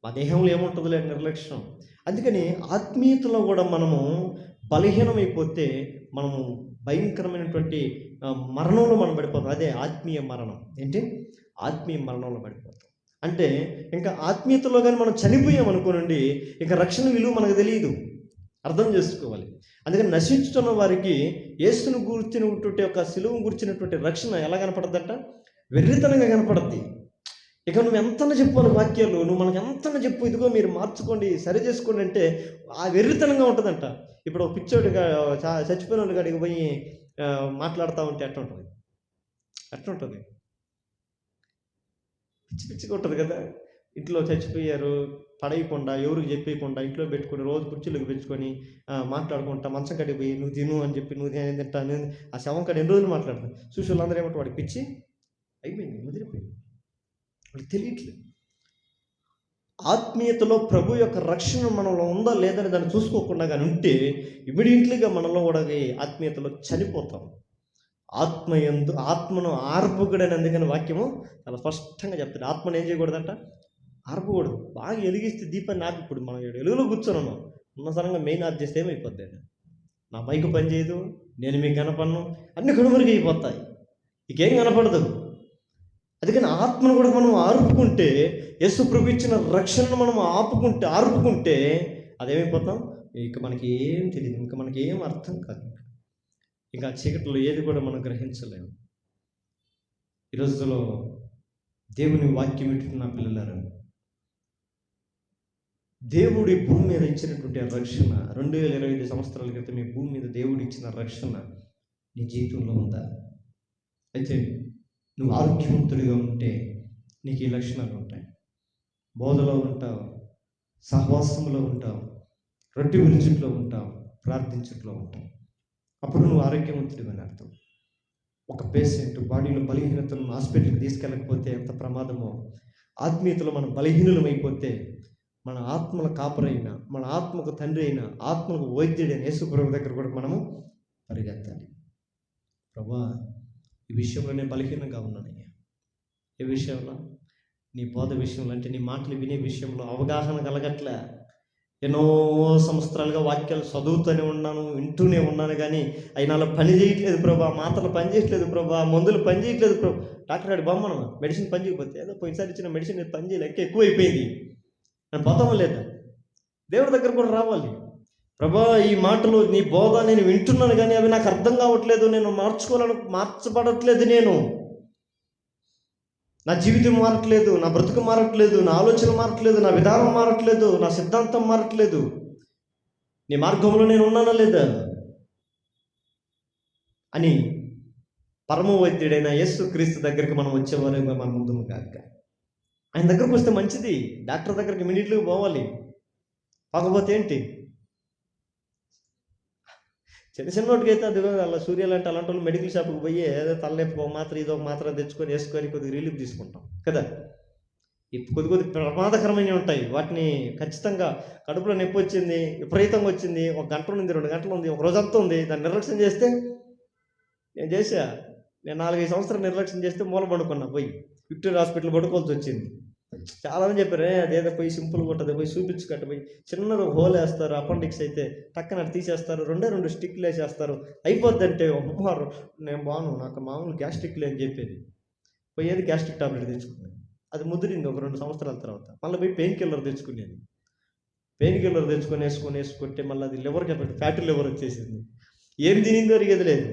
Speaker 1: మా దేహంలో ఏముంటుందిలే అని నిర్లక్ష్యం. అందుకని ఆత్మీయతలో కూడా మనము బలహీనమైపోతే మనము భయంకరమైనటువంటి మరణంలో మనం పడిపోతాం. అదే ఆత్మీయ మరణం. ఏంటి? ఆత్మీయ మరణంలో పడిపోతాం. అంటే ఇంకా ఆత్మీయతలో కానీ మనం చనిపోయామనుకోనండి, ఇంకా రక్షణ విలువ మనకు తెలియదు. అర్థం చేసుకోవాలి. అందుకని నశించుతున్న వారికి యేసును గుర్చినటువంటి ఒక సిలువను గుర్చినటువంటి రక్షణ ఎలా కనపడద్దంట? వెర్రితనంగా కనపడద్ది. ఇక నువ్వు ఎంతనా చెప్పు అని వాక్యాలు, నువ్వు మనకు ఎంతనా చెప్పు, ఇదిగో మీరు మార్చుకోండి, సరి చేసుకోండి అంటే ఆ వెర్రితనంగా ఉంటుందంట. ఇప్పుడు ఒక పిచ్చోడిగా చచ్చిపోయిన వాళ్ళు కాడికి పోయి మాట్లాడుతూ ఉంటే ఎట్లుంటుంది? పిచ్చిగా ఉంటుంది కదా. ఇంట్లో చచ్చిపోయారు పడేయకుండా, ఎవరికి చెప్పేయకుండా ఇంట్లో పెట్టుకొని రోజు కుర్చీలకు పెంచుకొని మాట్లాడుకుంటా మంచం కడిగి పోయి నువ్వు తిను అని చెప్పి, నువ్వు తింటా, ఆ శవం కాడ ఎన్ని రోజులు మాట్లాడతాను. చూసి వాళ్ళందరూ ఏమంటే వాడికి పిచ్చి అయిపోయింది, ముదిరిపోయింది, వాడికి తెలియట్లేదు. ఆత్మీయతలో ప్రభు యొక్క రక్షణ మనలో ఉందా లేదని దాన్ని చూసుకోకుండా కానీ ఉంటే ఇమ్మీడియట్లీగా మనలో కూడా ఆత్మీయతలో చనిపోతాం. ఆత్మను ఆర్పకూడని అందుకని వాక్యము చాలా స్పష్టంగా చెప్తాడు. ఆత్మను ఏం చేయకూడదంట? ఆర్పకూడదు. బాగా ఎలిగిస్తే దీపాన్ని ఆర్పి, ఇప్పుడు మనం ఎలుగులో కూర్చొని ఉన్నాం, ఉన్నసరంగా మెయిన్ ఆర్ప్ చేస్తే ఏమైపోద్ది? నా మైకు పని చేయదు, నేను మీకు కనపడను, అన్ని కనుమరుగు అయిపోతాయి, ఇకేం కనపడదు. అందుకని ఆత్మను కూడా మనం ఆర్పుకుంటే, యేసు ప్రభు ఇచ్చిన రక్షణను మనం ఆర్పుకుంటే అదేమైపోతాం? ఇక మనకి ఏం తెలియదు, ఇంకా మనకి ఏం అర్థం కాదు, ఇంకా చీకట్లో ఏది కూడా మనం గ్రహించలేము. ఈ రోజులో దేవుని వాక్యం వింటున్న పిల్లలారా, దేవుడి భూమి మీద ఇచ్చినటువంటి రక్షణ 2025 సంవత్సరాల క్రితం ఈ భూమి మీద దేవుడు ఇచ్చిన రక్షణ నీ జీవితంలో ఉందా? అయితే నువ్వు ఆరోగ్యవంతుడిగా ఉంటే నీకు ఈ లక్షణాలు ఉంటాయి. బోధలో ఉంటావు, సహవాసంలో ఉంటావు, రొట్టె విరుచుట్లో ఉంటావు, ప్రార్థించుట్లో ఉంటావు. అప్పుడు నువ్వు ఆరోగ్యవంతుడిగా అని అర్థం. ఒక పేషెంట్ బాడీలో బలహీనతను హాస్పిటల్కి తీసుకెళ్ళకపోతే ఎంత ప్రమాదమో, ఆత్మీయతలో మనం బలహీనులమైపోతే మన ఆత్మల కాపరైన, మన ఆత్మకు తండ్రి అయిన, ఆత్మకు వైద్యుడైన యేసు ప్రభు దగ్గర కూడా మనము పరిగెత్తాలి. ప్రభా, ఈ విషయంలో నేను బలహీనంగా ఉన్నానయ్యా. ఏ విషయంలో? నీ బోధ విషయంలో, అంటే నీ మాటలు వినే విషయంలో అవగాహన కలగట్లే. ఎన్నో సంవత్సరాలుగా వాక్యాలు చదువుతూనే ఉన్నాను, వింటూనే ఉన్నాను, కానీ అవి నాలో పని చేయట్లేదు ప్రభా, మాత్రలు పని చేయట్లేదు ప్రభా, మందులు పని చేయట్లేదు ప్రభా. డాక్టర్ గారి బొమ్మను మెడిసిన్ పని చేయకపోతే, ఏదో పోయినసారి ఇచ్చిన మెడిసిన్ పని చేయలేక ఎక్కువైపోయింది. అని పోతామా లేదా? దేవుడి దగ్గర కూడా రావాలి. ప్రభా, ఈ మాటలు నీ బోధ నేను వింటున్నాను, కానీ అవి నాకు అర్థం కావట్లేదు, నేను మార్చబడట్లేదు, నా జీవితం మారట్లేదు, నా బ్రతుకు మారట్లేదు, నా ఆలోచన మారట్లేదు, నా విధానం మారట్లేదు, నా సిద్ధాంతం మారట్లేదు. నీ మార్గంలో నేను ఉన్నానా లేదా అని పరమ వైద్యుడైన యేసు క్రీస్తు దగ్గరికి మనం వచ్చేవారుగా మన ముందు కాక. ఆయన దగ్గరకు వస్తే మంచిది. డాక్టర్ దగ్గరికి ఇమీడియట్గా పోవాలి. కాకపోతే ఏంటి, చిన్నోటికి అయితే అది అలా సూర్య లాంటి అలాంటి వాళ్ళు మెడికల్ షాప్కి పోయి ఏదో తలనొప్పి ఒక మాత్ర ఇదో ఒక మాత్ర తెచ్చుకొని వేసుకొని కొద్దిగా రిలీఫ్ తీసుకుంటాం కదా. కొద్ది ప్రమాదకరమైన ఉంటాయి. వాటిని ఖచ్చితంగా కడుపులో నొప్పి వచ్చింది, విపరీతంగా వచ్చింది, 1 గంట ఉంది, 2 గంటలు ఉంది, 1 రోజంతా ఉంది, దాన్ని నిర్లక్ష్యం చేస్తే నేను 4-5 సంవత్సరాలు నిర్లక్ష్యం చేస్తే మూల పడుకున్నా, పోయి విక్టోరియా హాస్పిటల్ పడుకోవాల్సి వచ్చింది. చాలామంది చెప్పారు, అదేదో పోయి సింపుల్గా ఉంటుంది, పోయి చూపించుకట్ట, పోయి చిన్నది హోల్ వేస్తారు, అపెండిక్స్ అయితే టక్కన తీసేస్తారు, 2 స్టిక్లు వేసేస్తారు, అయిపోద్దంటే అమ్మారు నేను బాను, నాకు మామూలు గ్యాస్ట్రిక్లే అని చెప్పేది. పోయేది గ్యాస్ట్రిక్ టాబ్లెట్ తెచ్చుకున్నాను, అది ముదిరింది. 1-2 సంవత్సరాల తర్వాత మళ్ళీ పోయి పెయిన్ కిల్లర్ తెచ్చుకునేది. పెయిన్ కిల్లర్ తెచ్చుకొని వేసుకుంటే మళ్ళీ అది లివర్కి ఫ్యాటీ లివర్ వచ్చేసింది. ఏం తినిందో అరిగేది లేదు,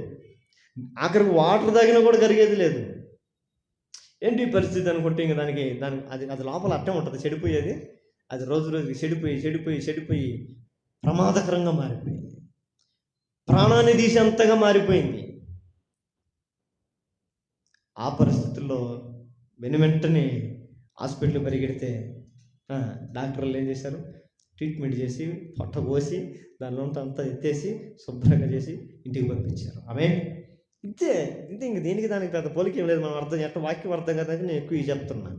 Speaker 1: ఆఖరికి వాటర్ తాగినా కూడా కరిగేది లేదు. ఏంటి పరిస్థితి అనుకుంటే ఇంక అది లోపల అట్టే ఉంటుంది, చెడిపోయేది. అది రోజు రోజుకి చెడిపోయి ప్రమాదకరంగా మారిపోయింది, ప్రాణాన్ని తీసేంతగా మారిపోయింది. ఆ పరిస్థితుల్లో వెంటనే హాస్పిటల్ పరిగెడితే డాక్టర్లు ఏం చేశారు, ట్రీట్మెంట్ చేసి పొట్ట పోసి దానిలో అంతా ఎత్తేసి శుభ్రంగా చేసి ఇంటికి పంపించారు. ఇంతే ఇంక దేనికి దానికి పెద్ద పోలికేం లేదు. మనం వాక్యం అర్థం కదా, నేను ఎక్కువ చెప్తున్నాను.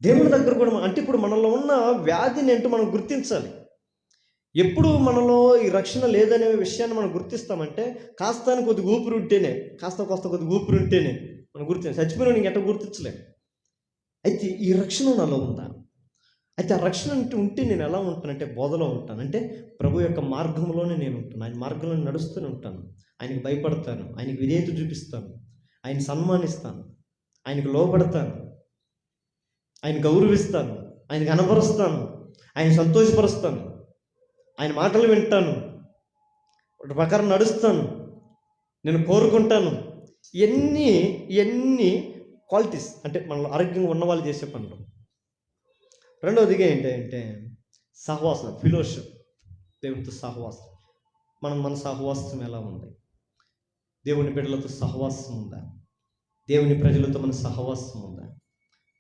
Speaker 1: దేవుడి దగ్గర కూడా అంటే ఇప్పుడు మనలో ఉన్న వ్యాధిని ఏంటో మనం గుర్తించాలి. ఎప్పుడు మనలో ఈ రక్షణ లేదనే విషయాన్ని మనం గుర్తిస్తామంటే కాస్తానికి కొద్దిగా ఊపిరి ఉంటేనే, కొద్దిగా ఊపిరి ఉంటేనే మనం గుర్తించాలి. చచ్చిపోయిన నీకు ఎట్లా గుర్తించలేము. అయితే ఈ రక్షణ నాలో ఉందా? అయితే ఆ రక్షణ ఉంటే నేను ఎలా ఉంటానంటే బోధలో ఉంటాను. అంటే ప్రభు యొక్క మార్గంలోనే నేను ఉంటాను, ఆయన మార్గంలో నడుస్తూనే ఉంటాను, ఆయనకు భయపడతాను, ఆయనకు విధేయత చూపిస్తాను, ఆయన సన్మానిస్తాను, ఆయనకు లోబడతాను, ఆయన గౌరవిస్తాను, ఆయన కనపరుస్తాను, ఆయన సంతోషపరుస్తాను, ఆయన మాటలు వింటాను, వాటి ప్రకారం నడుస్తాను, నేను కోరుకుంటాను. ఇవన్నీ క్వాలిటీస్ అంటే మనలో ఆరోగ్యంగా ఉన్నవాళ్ళు చేసే పనులు. రెండవదిగా ఏంటంటే సహవాసం, ఫెలోషిప్, దేవునితో సహవాసం. మన సహవాసం ఎలా ఉంది? దేవుని బిడ్డలతో సహవాసం ఉందా? దేవుని ప్రజలతో మన సహవాసం ఉందా?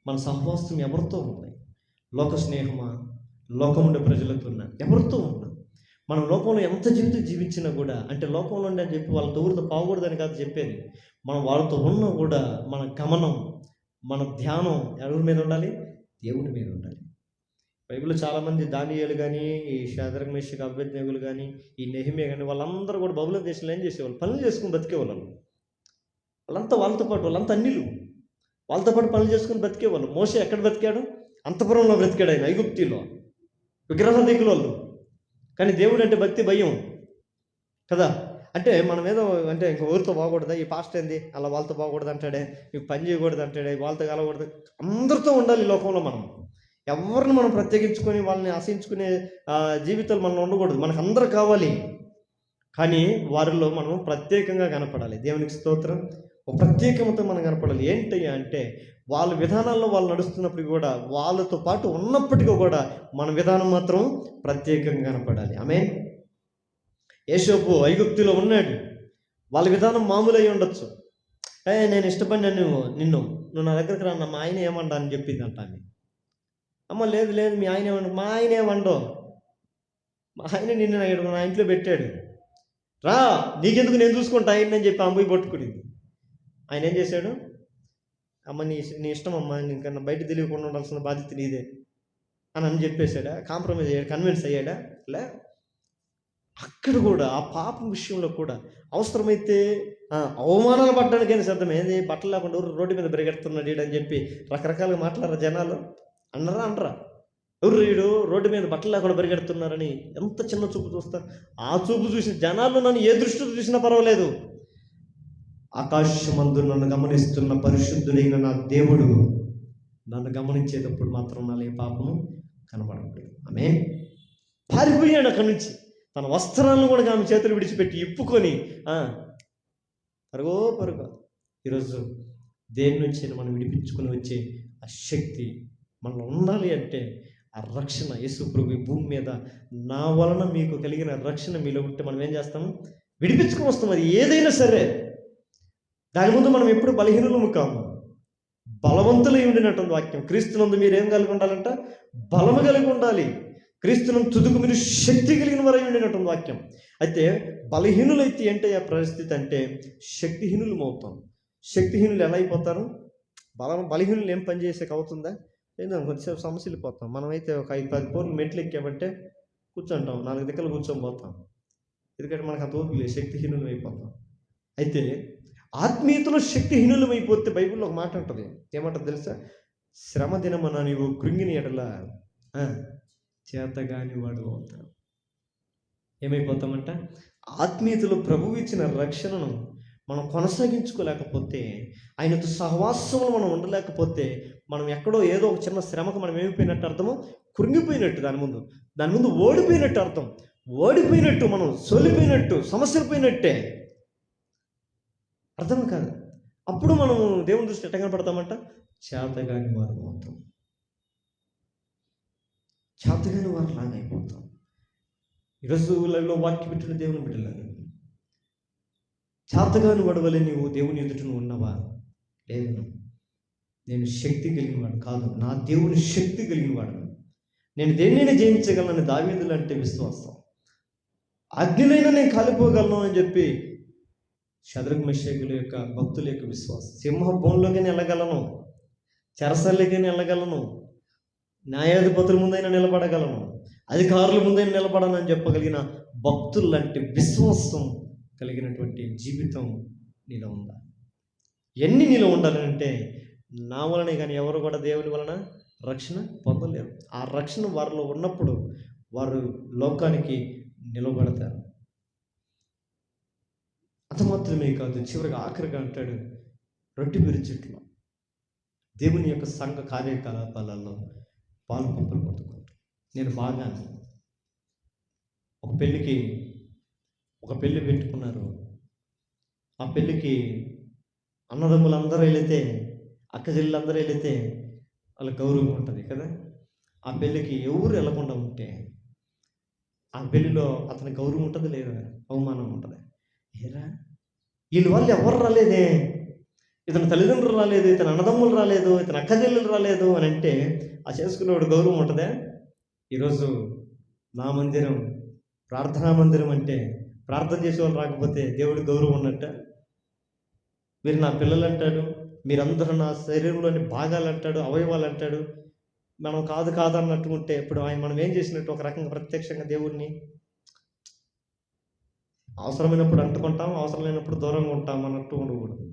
Speaker 1: మన సహవాసం ఎవరితో ఉంది? లోక స్నేహమా, లోకముండే ప్రజలతో ఉన్నా, ఎవరితో ఉన్నా? మనం లోకంలో ఎంత జీవితం జీవించినా కూడా, అంటే లోకంలో ఉండి అని చెప్పి వాళ్ళతో ఊరితో పోకూడదని కాదు చెప్పేది, మనం వాళ్ళతో ఉన్నా కూడా మన గమనం, మన ధ్యానం ఎవరి మీద ఉండాలి? దేవుని మీద ఉండాలి. బైబిల్లో చాలామంది దానియేలు కానీ, ఈ షద్రకు మేషకు అబేద్నెగోలు కానీ, ఈ నెహెమ్యా కానీ, వాళ్ళందరూ కూడా బబులోను దేశంలో ఏం చేసేవాళ్ళు? పనులు చేసుకుని బతికేవాళ్ళు. వాళ్ళతో పాటు అన్యులు, వాళ్ళతో పాటు పనులు చేసుకుని బతికేవాళ్ళు. మోషే ఎక్కడ బతికాడు? అంతఃపురంలో బ్రతికాడు, ఆయన ఐగుప్తిలో విగ్రహ దిగులు వాళ్ళు. కానీ దేవుడు అంటే భక్తి, భయం కదా. అంటే మనం ఏదో అంటే ఇంక ఊరితో పోకూడదా, ఈ పాస్ట్ ఏంది అలా వాళ్ళతో పోకూడదు అంటాడే, ఇవి పని చేయకూడదు అంటాడే, వాళ్ళతో కలవకూడదు. అందరితో ఉండాలి ఈ లోకంలో. మనం ఎవరిని మనం ప్రత్యేకించుకొని వాళ్ళని ఆశించుకునే జీవితాలు మనం ఉండకూడదు. మనకు అందరూ కావాలి, కానీ వారిలో మనం ప్రత్యేకంగా కనపడాలి. దేవునికి స్తోత్రం. ఒక ప్రత్యేకమతో మనం కనపడాలి. ఏంటయ్యా అంటే వాళ్ళ విధానాల్లో వాళ్ళు నడుస్తున్నప్పటికీ కూడా, వాళ్ళతో పాటు ఉన్నప్పటికీ కూడా మన విధానం మాత్రం ప్రత్యేకంగా కనపడాలి. ఆమేన్. యోసేపు ఐగుప్తులో ఉన్నాడు, వాళ్ళ విధానం మామూలు అయి ఉండొచ్చు. నేను ఇష్టపడినా నిన్ను నా దగ్గరికి రా, మా ఆయన ఏమండా అని చెప్పింది అంట. అమ్మ లేదు మీ ఆయన ఏమండ, మా ఆయన ఏమండో, మా ఆయన నిన్ను నా ఇంట్లో పెట్టాడు, రా నీకెందుకు, నేను చూసుకుంటా ఆయన అని చెప్పి అమ్మాయి పట్టుకునింది. ఆయన ఏం చేశాడు? అమ్మ నీ ఇష్టం అమ్మ, ఇంకా బయట తెలియకుండా ఉండాల్సిన బాధ్యత నీదే అని చెప్పేశాడా? కాంప్రమైజ్ అయ్యాడు? కన్విన్స్ అయ్యాడా? లే. అక్కడ కూడా ఆ పాపం విషయంలో కూడా అవసరమైతే అవమానాలు పడ్డానికైనా సిద్ధం. ఏంది బట్టలు లేకుండా రోడ్డు మీద బ్రెగెడుతున్నాడు అని చెప్పి రకరకాలుగా మాట్లాడారు జనాలు. అనరా ఎవరు వీడు రోడ్డు మీద బట్టలు లేకుండా పరిగెడుతున్నారని ఎంత చిన్న చూపు చూస్తారు. ఆ చూపు చూసిన జనాలు నన్ను ఏ దృష్టితో చూసినా పర్వాలేదు, ఆకాశమందు నన్ను గమనిస్తున్న పరిశుద్ధుడైన నా దేవుడు నన్ను గమనించేటప్పుడు మాత్రం నాలో ఏ పాపము కనబడకూడదు. ఆమె పారిపోయాడు అక్కడి నుంచి. తన వస్త్రాలను కూడా ఆమె చేతులు విడిచిపెట్టి ఇప్పుకొని పరుగో. ఈరోజు దేని నుంచి మనం విడిపించుకొని వచ్చే ఆ శక్తి మనలో ఉండాలి అంటే ఆ రక్షణ, యేసు ప్రభు భూమి మీద నా వలన మీకు కలిగిన రక్షణ మీలో ఉంటే మనం ఏం చేస్తాము? విడిపించుకొని వస్తాం. అది ఏదైనా సరే. దాని ముందు మనం ఎప్పుడు బలహీనులము కాము, బలవంతులై ఉండినటువంటి వాక్యం. క్రీస్తునందు మీరు ఏం కలిగి ఉండాలంట? బలము కలిగి ఉండాలి. క్రీస్తునందు తుదుకు మీరు శక్తి కలిగిన వారై ఉండినటువంటి వాక్యం. అయితే బలహీనులైతే ఏంటి ఆ పరిస్థితి అంటే శక్తిహీనులు అవుతాం. శక్తిహీనులు ఎలా అయిపోతారు? బలహీనులు ఏం పని చేసేకి అవుతుందా? ఏందో కొంచెంసేపు సమస్యలు పోతాం. మనమైతే ఒక 5-10 పోర్లు మెట్లు ఎక్కామంటే కూర్చుంటాం, 4 దిక్కలు కూర్చొని పోతాం. ఎందుకంటే మనకు అంత ఓపిక లేదు, శక్తిహీనులు అయిపోతాం. అయితే ఆత్మీయతలో శక్తిహీనులు అయిపోతే బైబిల్లో ఒక మాట ఉంటుంది. ఏమంటుంది తెలుసా? శ్రమ దినమన నీవు కృంగిని ఎడల చేతగాని వాడు అవుతావు. ఏమైపోతామంట? ఆత్మీయతలో ప్రభువు ఇచ్చిన రక్షణను మనం కొనసాగించుకోలేకపోతే, ఆయనతో సహవాసంలో మనం ఉండలేకపోతే, మనం ఎక్కడో ఏదో ఒక చిన్న శ్రమకు మనం ఏమైపోయినట్టు అర్థము? కృంగిపోయినట్టు. దాని ముందు ఓడిపోయినట్టు అర్థం. ఓడిపోయినట్టు, మనం సోలిపోయినట్టు, సమస్యలు పోయినట్టే అర్థం కాదు. అప్పుడు మనం దేవుని దృష్టి ఎట్ట కనపడతామంట? చేతగాని వారు అవుతాం. చేతగాని వారు లాగా అయిపోతాం. ఈరోజు లైవ్లో వాక్యం పెట్టిన దేవుని బిడ్డలాగా, చేతగాని వడవలే నీవు దేవుని ఎదుట ఉన్నవా? లేదు, నేను శక్తి కలిగిన వాడు కాదు, నా దేవుని శక్తి కలిగిన వాడు. నేను దేన్నైనా జయించగలను దావీదులు అంటే విశ్వాసం. అగ్నినైనా నేను కాలిపోగలను అని చెప్పి షద్రక్ మెషకుల యొక్క భక్తుల యొక్క విశ్వాసం. సింహ బోన్లోకి వెళ్ళగలను, చెరసల్లోకి వెళ్ళగలను, న్యాయాధిపతుల ముందైనా నిలబడగలను, అధికారుల ముందైనా నిలబడనని చెప్పగలిగిన భక్తులు లాంటి విశ్వాసం కలిగినటువంటి జీవితం నీలో ఉందా? ఎన్ని నీలో ఉండాలంటే నా వలనే కానీ ఎవరు కూడా దేవుని వలన రక్షణ పొందలేరు. ఆ రక్షణ వారిలో ఉన్నప్పుడు వారు లోకానికి నిలబడతారు. అంత మాత్రమే కాదు, చివరిగా ఆఖరిగా అంటాడు, రొట్టె విరుచుట్లో దేవుని యొక్క సంఘ కార్యకలాపాలలో పాలు పంపులు పొందుకుంటాను. నేను బాగా ఒక పెళ్ళి పెట్టుకున్నారు. ఆ పెళ్ళికి అన్నదమ్ములందరూ వెళితే, అక్క చెల్లెలందరూ వెళితే వాళ్ళ గౌరవం ఉంటుంది కదా. ఆ పెళ్ళికి ఎవరు వెళ్ళకుండా ఉంటే ఆ పెళ్ళిలో అతని గౌరవం ఉంటుంది లేదా? అవమానం ఉంటుంది. ఏరా వీళ్ళ వాళ్ళు ఎవరు రాలేదే, ఇతని తల్లిదండ్రులు రాలేదు, ఇతని అన్నదమ్ములు రాలేదు, ఇతని అక్క చెల్లెలు రాలేదు అని అంటే ఆ చేసుకునేవాడు గౌరవం ఉంటుందా? ఈరోజు నా మందిరం ప్రార్థనా మందిరం అంటే ప్రార్థన చేసేవాళ్ళు రాకపోతే దేవుడి గౌరవం ఉన్నట్ట? మీరు నా పిల్లలు అంటాడు, మీరందరూ నా శరీరంలోని భాగాలు అంటాడు, అవయవాలు అంటాడు. మనం కాదు అన్నట్టు ఉంటే ఇప్పుడు మనం ఏం చేసినట్టు? ఒక రకంగా ప్రత్యక్షంగా దేవుడిని అవసరమైనప్పుడు అంటుకుంటాం, అవసరం లేనప్పుడు దూరంగా ఉంటాం అన్నట్టు ఉండకూడదు.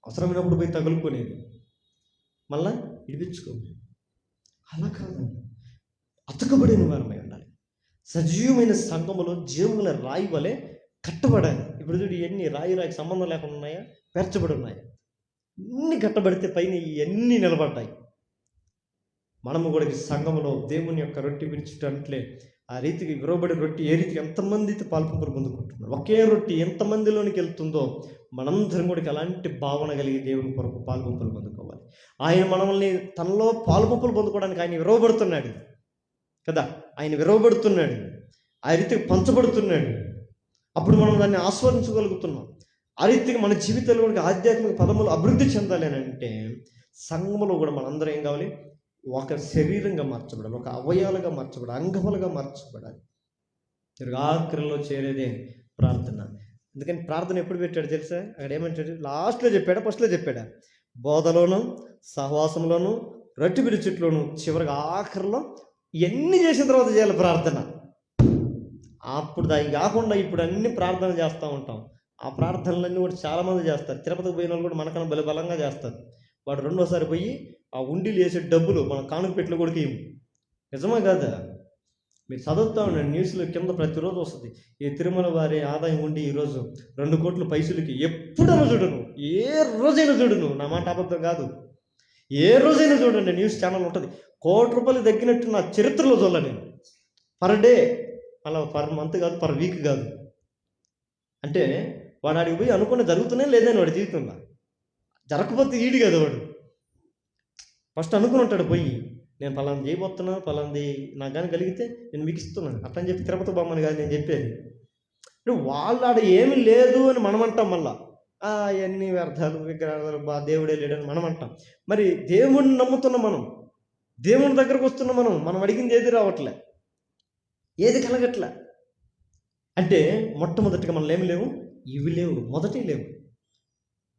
Speaker 1: అవసరమైనప్పుడు పోయి తగులుకునేది, మళ్ళా ఇడిపించుకోండి. అలా కాదు, అతకబడిన వారమై ఉండాలి. సజీవమైన సంఘములో జీవముల రాయి వలె కట్టబడాలి. ఇప్పుడు చూడు, ఇవన్నీ రాయికి సంబంధం లేకుండా ఉన్నాయా? పేర్చబడి ఉన్నాయి. ఇన్ని కట్టబడితే పైన ఇవన్నీ నిలబడ్డాయి. మనము కూడా సంఘములో దేవుని యొక్క రొట్టె విరుచుటంటే ఆ రీతికి విరవబడి రొట్టె ఏ రీతికి ఎంతమంది అయితే పాల్పంపులు పొందుకుంటున్నారు, ఒకే రొట్టె ఎంతమందిలోనికి వెళ్తుందో మనందరం కూడా అలాంటి భావన కలిగి దేవుని కొరకు పాల్పంపులు పొందుకోవాలి. ఆయన మనల్ని తనలో పాల్పంపులు పొందుకోవడానికి ఆయన విరవబడుతున్నాడు కదా. ఆయన విరవబడుతున్నాడు, ఆ రీతికి పంచబడుతున్నాడు. అప్పుడు మనం దాన్ని ఆస్వాదించగలుగుతున్నాం. ఆ రీతికి మన జీవితంలో ఆధ్యాత్మిక పదములు అభివృద్ధి చెందాలి అని అంటే సంఘములో కూడా మనందరం ఏం కావాలి? ఒక శరీరంగా మార్చబడాలి, ఒక అవయవాలుగా మార్చబడాలి, అంగములుగా మార్చబడాలి. ఆఖరిలో చేరేదే ప్రార్థన. అందుకని ప్రార్థన ఎప్పుడు పెట్టాడు తెలుసా? అక్కడ ఏమంటాడు? లాస్ట్లో చెప్పాడా, ఫస్ట్లో చెప్పాడా? బోధలోను, సహవాసంలోను, రొట్టె విరుచుట్లోను, చివరిగా ఆఖరిలో ఇవన్నీ చేసిన తర్వాత చేయాలి ప్రార్థన. అప్పుడు దానికి కాకుండా ఇప్పుడు అన్ని ప్రార్థన చేస్తూ ఉంటాం. ఆ ప్రార్థనలన్నీ కూడా చాలామంది చేస్తారు. తిరుపతికి పోయిన వాళ్ళు కూడా మనకన్నా బలంగా చేస్తారు. వాడు రెండోసారి పోయి ఆ ఉండిలు వేసే డబ్బులు మన కానుక పెట్లు కూడా ఇవ్వు. నిజమా కాదా? మీరు చదువుతూ ఉండండి, న్యూస్లో కింద ప్రతిరోజు వస్తుంది. ఈ తిరుమల వారి ఆదాయం ఉండి ఈరోజు 2 కోట్ల పైసలకి. ఎప్పుడైనా చూడను, ఏ రోజైనా చూడను, నా మాట అబద్ధం కాదు. ఏ రోజైనా చూడండి, న్యూస్ ఛానల్ ఉంటుంది, ₹1,00,00,000 తగ్గినట్టు నా చరిత్రలో చూడలే నేను. పర్ డే, అలా పర్ మంత్ కాదు, పర్ వీక్ కాదు. అంటే వాడు ఆడికి పోయి అనుకున్న జరుగుతూనే లేదని వాడి జీవితంలో. జరగకపోతే ఈడు కదా వాడు. ఫస్ట్ అనుకుని ఉంటాడు పోయి, నేను పలానా చేయబోతున్నాను, పలాంది నాకు కానీ కలిగితే నేను మీకు ఇస్తున్నాను అట్లని చెప్పి తిరుపతి బొమ్మని కాదు నేను చెప్పేది. వాళ్ళు ఆడ ఏమీ లేదు అని మనం అంటాం. మళ్ళా అవన్నీ వ్యర్థాలు, విగ్రహాలు, దేవుడే లేడని మనం అంటాం. మరి దేవుడిని నమ్ముతున్న మనం, దేవుని దగ్గరకు వస్తున్న మనం అడిగింది ఏది రావట్లే, ఏది కలగట్లే. అంటే మొట్టమొదటిగా మనలో ఏమి లేవు, ఇవి లేవు, మొదటి లేవు.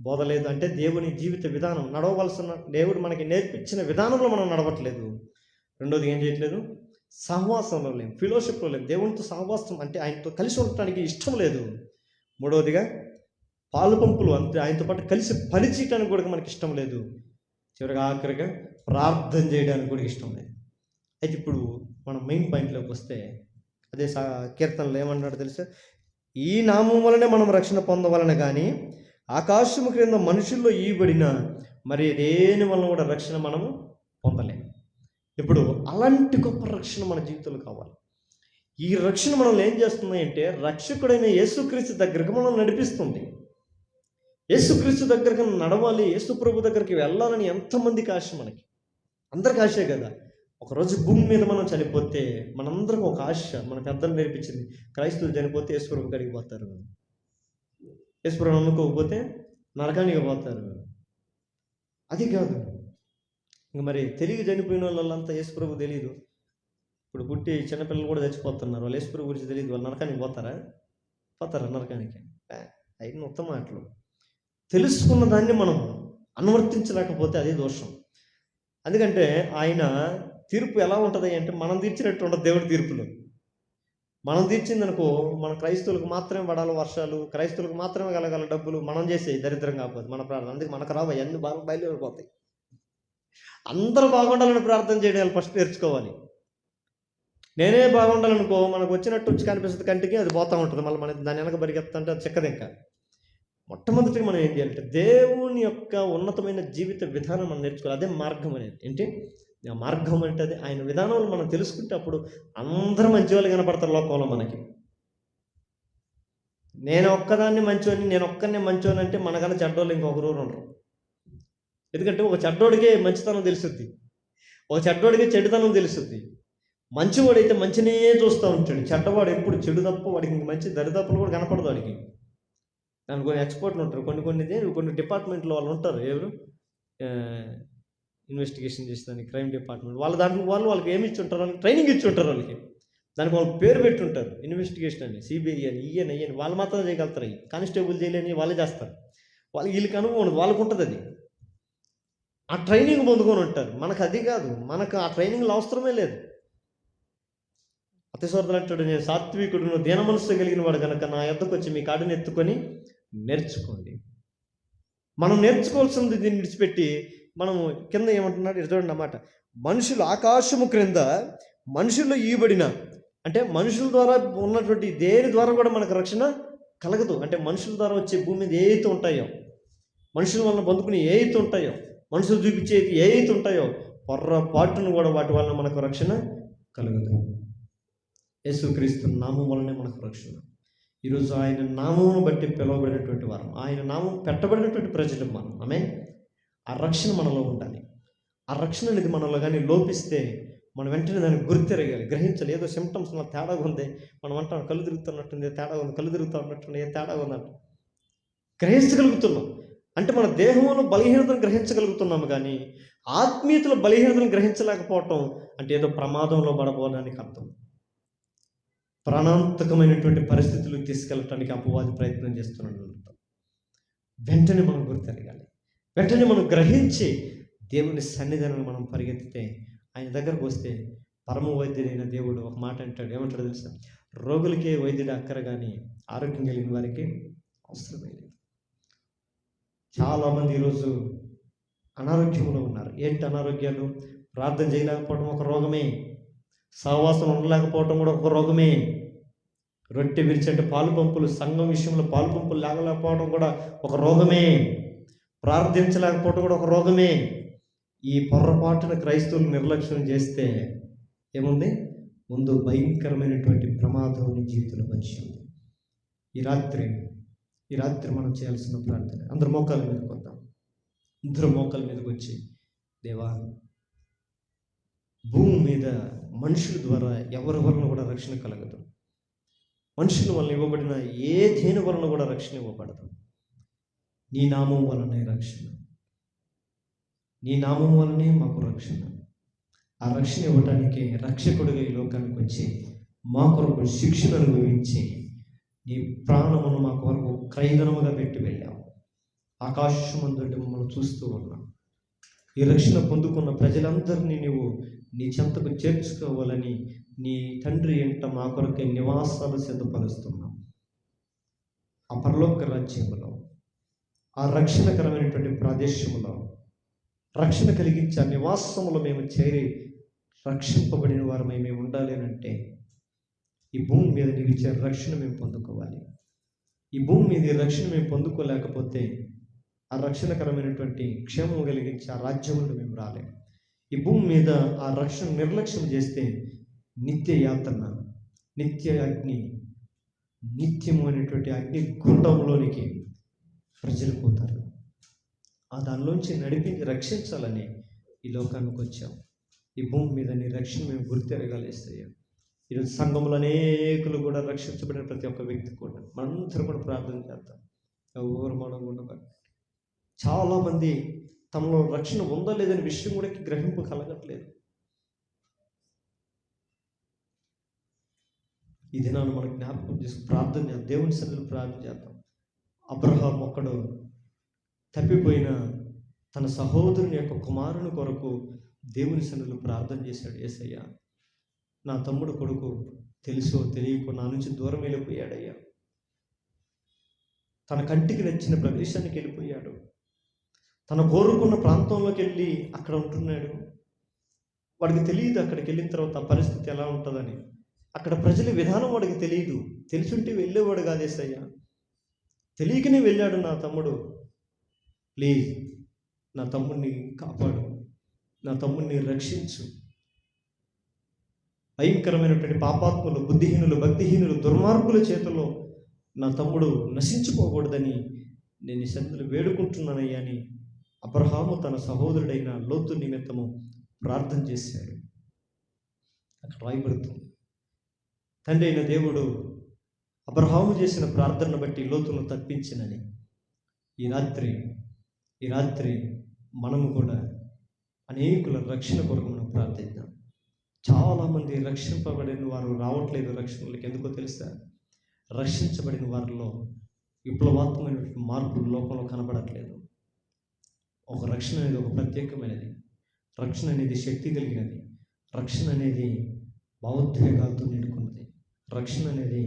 Speaker 1: బోధ లేదు అంటే దేవుని జీవిత విధానం, నడవవలసిన దేవుడు మనకి నేర్పించిన విధానంలో మనం నడవట్లేదు. రెండోది ఏం చేయట్లేదు, సహవాసంలో లేవు, ఫెలోషిప్లో లేవు, దేవునితో సహవాసం అంటే ఆయనతో కలిసి ఉండటానికి ఇష్టం లేదు. మూడవదిగా పాలు పంపులు అంతే, ఆయనతో పాటు కలిసి పని చేయడానికి కూడా మనకి ఇష్టం లేదు. చివరిగా ఆఖరిగా ప్రార్థన చేయడానికి కూడా ఇష్టం లేదు. అయితే ఇప్పుడు మనం మెయిన్ పాయింట్లోకి వస్తే, అదే కీర్తనలో ఏమన్నాడు తెలుసా, ఈ నామం వలనే మనం రక్షణ పొందవలన కానీ ఆకాశము క్రింద మనుషుల్లో ఈబడిన మరి దేని వలన కూడా రక్షణ మనము పొందలేము. ఇప్పుడు అలాంటి గొప్ప రక్షణ మన జీవితంలో కావాలి. ఈ రక్షణ మనల్ని ఏం చేస్తుంది అంటే, రక్షకుడైన యేసుక్రీస్తు దగ్గరకు మనం నడిపిస్తుంది. యేసుక్రీస్తు దగ్గరకు నడవాలి, యేసు ప్రభు దగ్గరికి వెళ్ళాలని ఎంతమందికి ఆశ, మనకి అందరికి ఆశే కదా. ఒకరోజు భూమి మీద మనం చనిపోతే మనందరం ఒక ఆశ, మన పెద్దలు నేర్పించింది, క్రైస్తవులు చనిపోతే యేసు ప్రభు కాడికి పోతారు, యేసు ప్రభు నమ్ముకోకపోతే నరకానికి పోతారు. అది కాదు. ఇంక మరి తెలివి చనిపోయిన వాళ్ళంతా యేసు ప్రభు తెలియదు. ఇప్పుడు పుట్టి చిన్నపిల్లలు కూడా చచ్చిపోతున్నారు, వాళ్ళు యేసు ప్రభు గురించి తెలియదు, వాళ్ళు నరకానికి పోతారా నరకానికి? అయిన ఉత్తమ మాటలు. తెలుసుకున్న దాన్ని మనం అనువర్తించలేకపోతే అదే దోషం. ఎందుకంటే ఆయన తీర్పు ఎలా ఉంటుంది అంటే, మనం తీర్చినట్టు ఉండదు దేవుడి తీర్పులో. మనం తీర్చిందనుకో, మన క్రైస్తవులకు మాత్రమే పడాలి వర్షాలు, క్రైస్తవులకు మాత్రమే కలగాల డబ్బులు, మనం చేసే దరిద్రం కాకపోతే మన ప్రార్థన. అందుకే మనకు రావు, అన్ని బాగా బయలుదేరిపోతాయి. అందరూ బాగుండాలని ప్రార్థన చేయడం ఫస్ట్ నేర్చుకోవాలి. నేనే బాగుండాలనుకో, మనకు వచ్చినట్టు వచ్చి కనిపిస్తుంది కంటికి, అది పోతూ ఉంటుంది, మళ్ళీ మన దాని వెనక పరిగెత్తంటే అది చిక్కదు. ఇంకా మొట్టమొదటిగా మనం ఏం చేయాలంటే, దేవుని యొక్క ఉన్నతమైన జీవిత విధానం మనం నేర్చుకోవాలి. అదే మార్గం అనేది. ఏంటి ఆ మార్గం అంటే? అది ఆయన విధానాలు మనం తెలుసుకుంటే అప్పుడు అందరూ మంచి వాళ్ళు కనపడతారు లోకంలో మనకి. నేను ఒక్కదాన్ని మంచోని, నేను ఒక్కనే మంచోని అంటే మనకన్నా చెడ్డోళ్ళు ఇంకొకరు ఉండరు. ఎందుకంటే ఒక చెడ్డోడికే మంచితనం తెలుస్తుంది, ఒక చెడ్డోడికే చెడుతనం తెలుస్తుంది. మంచివాడైతే మంచినే చూస్తూ ఉంటాడు, చెడ్డవాడు ఎప్పుడు చెడు తప్ప, వాడికి మంచి దరిదాపులు కూడా కనపడదు వాడికి. దాని కొన్ని ఎక్స్పర్ట్లు ఉంటారు, కొన్ని డిపార్ట్మెంట్లో వాళ్ళు ఉంటారు, ఎవరు ఇన్వెస్టిగేషన్ చేసేదానికి, క్రైమ్ డిపార్ట్మెంట్ వాళ్ళకి ఏమి ఇచ్చి ఉంటారు, వాళ్ళకి ట్రైనింగ్ ఇచ్చి ఉంటారు, వాళ్ళకి దానికి వాళ్ళు పేరు పెట్టుంటారు, ఇన్వెస్టిగేషన్ అని, సిబిఐ అని, ఈఎన్ అయ్యని. వాళ్ళు మాత్రం చేయగలుగుతారు. అయ్యి కానిస్టేబుల్ చేయలేని వాళ్ళే చేస్తారు. వీళ్ళకి అనుభవం ఉండదు, వాళ్ళకు ఉంటుంది అది. ఆ ట్రైనింగ్ పొందుకొని ఉంటారు. మనకు అది కాదు, మనకు ఆ ట్రైనింగ్లో అవసరమే లేదు. అతిశోర్ధలు అంటాడు, నేను సాత్వికుడును దీన మనస్సు కలిగిన వాడు కనుక నా యొద్దకు వచ్చి మీ కాడుని ఎత్తుకొని నేర్చుకోండి. మనం నేర్చుకోవాల్సింది దీన్ని విడిచిపెట్టి మనము కింద ఏమంటున్నాడు చూడండి అన్నమాట. మనుషులు ఆకాశము క్రింద మనుషుల్లో ఈబడిన, అంటే మనుషుల ద్వారా ఉన్నటువంటి దేని ద్వారా కూడా మనకు రక్షణ కలగదు. అంటే మనుషుల ద్వారా వచ్చే భూమి మీద ఏవైతే ఉంటాయో, మనుషుల వలన పొందుకుని ఏవైతే ఉంటాయో, మనుషులు చూపించేది ఏవైతే ఉంటాయో, పొర్రపాటును కూడా వాటి వలన మనకు రక్షణ కలగదు. యేసుక్రీస్తు నామం వలనే మనకు రక్షణ. ఈరోజు ఆయన నామమును బట్టి పిలువబడినటువంటి వారం, ఆయన నామం పెట్టబడినటువంటి ప్రజలు మనం. ఆమేన్. ఆ రక్షణ మనలో ఉండాలి. ఆ రక్షణ అనేది మనలో కానీ లోపిస్తే మనం వెంటనే దాన్ని గుర్తిరగాలి, గ్రహించాలి. ఏదో సిమ్టమ్స్ నా తేడాగా ఉంది, మనం అంటాం కళ్ళు తిరుగుతున్నట్టుంది, తేడా ఉంది, కళ్ళు తిరుగుతూ ఉన్నట్టుంది, తేడా ఉందంట. గ్రహించగలుగుతున్నాం అంటే మన దేహంలో బలహీనతను గ్రహించగలుగుతున్నాము, కానీ ఆత్మీయతలో బలహీనతను గ్రహించలేకపోవటం అంటే ఏదో ప్రమాదంలో పడబోవడానికి అర్థం. ప్రాణాంతకమైనటువంటి పరిస్థితులకు తీసుకెళ్ళటానికి అపవాది ప్రయత్నం చేస్తున్నాడు. వెంటనే మనం గుర్తిరగాలి, వెంటనే మనం గ్రహించి దేవుని సన్నిధానాన్ని మనం పరిగెత్తితే, ఆయన దగ్గరకు వస్తే పరమ వైద్యుడైన దేవుడు ఒక మాట అంటాడు. ఏమంటాడు తెలుసా? రోగులకే వైద్యుడు అక్కర కానీ ఆరోగ్యం కలిగిన వారికి అవసరమే లేదు. చాలామంది ఈరోజు అనారోగ్యంలో ఉన్నారు. ఏంటి అనారోగ్యాలు? ప్రార్థన చేయలేకపోవడం ఒక రోగమే, సహవాసం ఉండలేకపోవడం కూడా ఒక రోగమే, రొట్టె విరిచంటే పాలు పంపులు, సంఘం విషయంలో పాలు పంపులు లేకపోవడం కూడా ఒక రోగమే, ప్రార్థించలేకపోవడం కూడా ఒక రోగమే. ఈ పొర్రపాటున క్రైస్తవులు నిర్లక్ష్యం చేస్తే ఏముంది? ముందు భయంకరమైనటువంటి ప్రమాదం నీ జీవితంలో వచ్చి ఉంది. ఈ రాత్రి మనం చేయాల్సిన ప్రార్థన, అందరూ మోకాళ్ళ మీదకి వద్దాం. అందరూ మోకాళ్ళ మీదకి వచ్చి, దేవా, భూమి మీద మనుషుల ద్వారా ఎవరి వలన కూడా రక్షణ కలగదు. మనుషుల వలన ఇవ్వబడిన ఏ దేని వలన కూడా రక్షణ ఇవ్వబడదు. నీ నామం వలనే రక్షణ, నీ నామం వలనే మాకు రక్షణ. ఆ రక్షణ ఇవ్వటానికి రక్షకుడిగా ఈ లోకానికి వచ్చి మా కొరకు శిక్షను అనుభవించి నీ ప్రాణమును మా కొరకు క్రయధనముగా పెట్టి వెళ్ళావు. ఆకాశమందుండి మమ్మల్ని చూస్తూ ఉన్నాం. ఈ రక్షణ పొందుకున్న ప్రజలందరినీ నీవు నీ చెంతకు చేర్చుకోవాలని నీ తండ్రి ఎంట మా కొరకే నివాసాలు సిద్ధపరుస్తున్నాం. ఆ పరలోక రాజ్యములో, ఆ రక్షణకరమైనటువంటి ప్రదేశంలో, రక్షణ కలిగించే నివాసములో మేము చేరి రక్షింపబడిన వారమై మేము ఉండాలి అంటే ఈ భూమి మీద నీవు ఇచ్చే రక్షణ మేము పొందుకోవాలి. ఈ భూమి మీద ఈ రక్షణ మేము పొందుకోలేకపోతే ఆ రక్షణకరమైనటువంటి క్షేమం కలిగించి ఆ రాజ్యములను మేము రాలేము. ఈ భూమి మీద ఆ రక్షణ నిర్లక్ష్యం చేస్తే నిత్య యాతన, నిత్య అగ్ని, నిత్యము అనేటువంటి అగ్ని గుండంలోనికి ప్రజలు పోతారు. ఆ దానిలోంచి నడిపించి రక్షించాలని ఈ లోకానికి వచ్చాం. ఈ భూమి మీద నీ రక్షణ మేము గుర్తెరగాలేస్తాయా. ఈరోజు సంఘంలో అనేకులు కూడా రక్షించబడిన ప్రతి ఒక్క వ్యక్తి కూడా మనందరూ కూడా ప్రార్థన చేద్దాం. ఎవరు మనం ఉండదు. చాలామంది తమలో రక్షణ ఉందా లేదని విషయం కూడా గ్రహింపు కలగట్లేదు. ఈ దినాన్ని మనం జ్ఞాపకం చేసుకుని ప్రార్థన చేద్దాం, దేవుని సన్నిధిలో ప్రార్థన చేద్దాం. అబ్రహాం ఒక్కడు తప్పిపోయిన తన సహోదరుని యొక్క కుమారుని కొరకు దేవుని సన్నిధిలో ప్రార్థన చేశాడు. యేసయ్యా, నా తమ్ముడు కొడుకు తెలుసో తెలియకో నా నుంచి దూరం వెళ్ళిపోయాడయ్యా. తన కంటికి నచ్చిన ప్రదేశానికి వెళ్ళిపోయాడు. తన కోరుకున్న ప్రాంతంలోకి వెళ్ళి అక్కడ ఉంటున్నాడు. వాడికి తెలియదు అక్కడికి వెళ్ళిన తర్వాత ఆ పరిస్థితి ఎలా ఉంటుందని. అక్కడ ప్రజల విధానం వాడికి తెలియదు. తెలుసుంటే వెళ్ళేవాడు కాదేసయ్యా. తెలియకనే వెళ్ళాడు నా తమ్ముడు. ప్లీజ్ నా తమ్ముడిని కాపాడు, నా తమ్ముడిని రక్షించు. భయంకరమైనటువంటి పాపాత్ములు, బుద్ధిహీనులు, భక్తిహీనులు, దుర్మార్గుల చేతిలో నా తమ్ముడు నశించిపోకూడదని నేను ఈ సన్నిధిలో వేడుకుంటున్నానయ్యా అని అబ్రహాము తన సహోదరుడైన లోతు నిమిత్తము ప్రార్థన చేశాడు. అక్కడ రాయబడుతుంది, తండ్రి అయిన దేవుడు అబ్రహాము చేసిన ప్రార్థనను బట్టి లోతును తప్పించినని. ఈ రాత్రి మనము కూడా అనేకుల రక్షణ కొరకు మనం ప్రార్థిద్దాం. చాలామంది రక్షింపబడిన వారు రావట్లేదు రక్షణలకు. ఎందుకో తెలుసా? రక్షించబడిన వారిలో విప్లవాత్మకమైనటువంటి మార్పులు లోకంలో కనబడట్లేదు. ఒక రక్షణ అనేది ఒక ప్రత్యేకమైనది. రక్షణ అనేది శక్తి కలిగినది. రక్షణ అనేది భావోద్వేగాలతో నిండుకున్నది. రక్షణ అనేది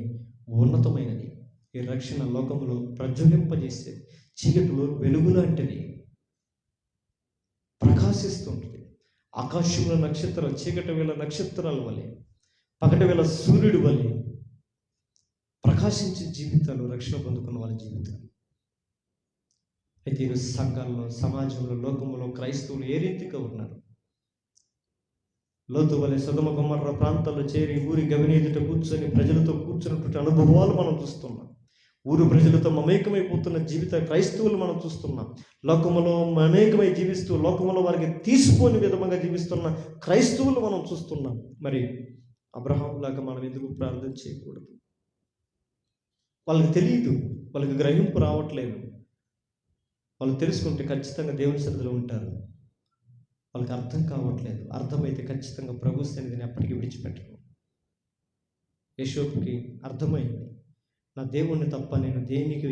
Speaker 1: ఉన్నతమైనది. ఈ రక్షణ లోకంలో ప్రజ్వలింపజేసేది. చీకటిలో వెలుగు లాంటిది, ప్రకాశిస్తుంటుంది. ఆకాశంలో నక్షత్రాలు చీకటి వేళ నక్షత్రాల వలె, పగటి వేళ సూర్యుడి వలె ప్రకాశించే జీవితాలు రక్షణ పొందుకున్న వాళ్ళ జీవితాలు. అయితే ఈరోజు సంఘాల్లో, సమాజంలో, లోకంలో క్రైస్తవులు ఏ రీతిగా ఉన్నారు? లోతు వలె సొదొమ గొమొర్రా ప్రాంతాల్లో చేరి ఊరి గవిని ఎదుట కూర్చొని ప్రజలతో కూర్చున్నటువంటి అనుభవాలు మనం చూస్తున్నాం. ఊరు ప్రజలతో మమేకమైపోతున్న జీవిత క్రైస్తవులు మనం చూస్తున్నాం. లోకములో మమేకమై జీవిస్తూ లోకములో వారికి తీసిపోని విధంగా జీవిస్తున్న క్రైస్తవులు మనం చూస్తున్నాం. మరి అబ్రహాం లాగా మనం ఎందుకు ప్రార్థన చేయకూడదు? వాళ్ళకి తెలియదు, వాళ్ళకి గ్రహింపు రావట్లేదు. వాళ్ళు తెలుసుకుంటే ఖచ్చితంగా దేవుని సన్నిధిలో ఉంటారు. వాళ్ళకి అర్థం కావట్లేదు. అర్థమైతే ఖచ్చితంగా ప్రభు సన్నిధిని ఎప్పటికీ విడిచిపెట్టరు. యేషోపుకి అర్థమైంది, నా దేవుణ్ణి తప్ప నేను దేనికి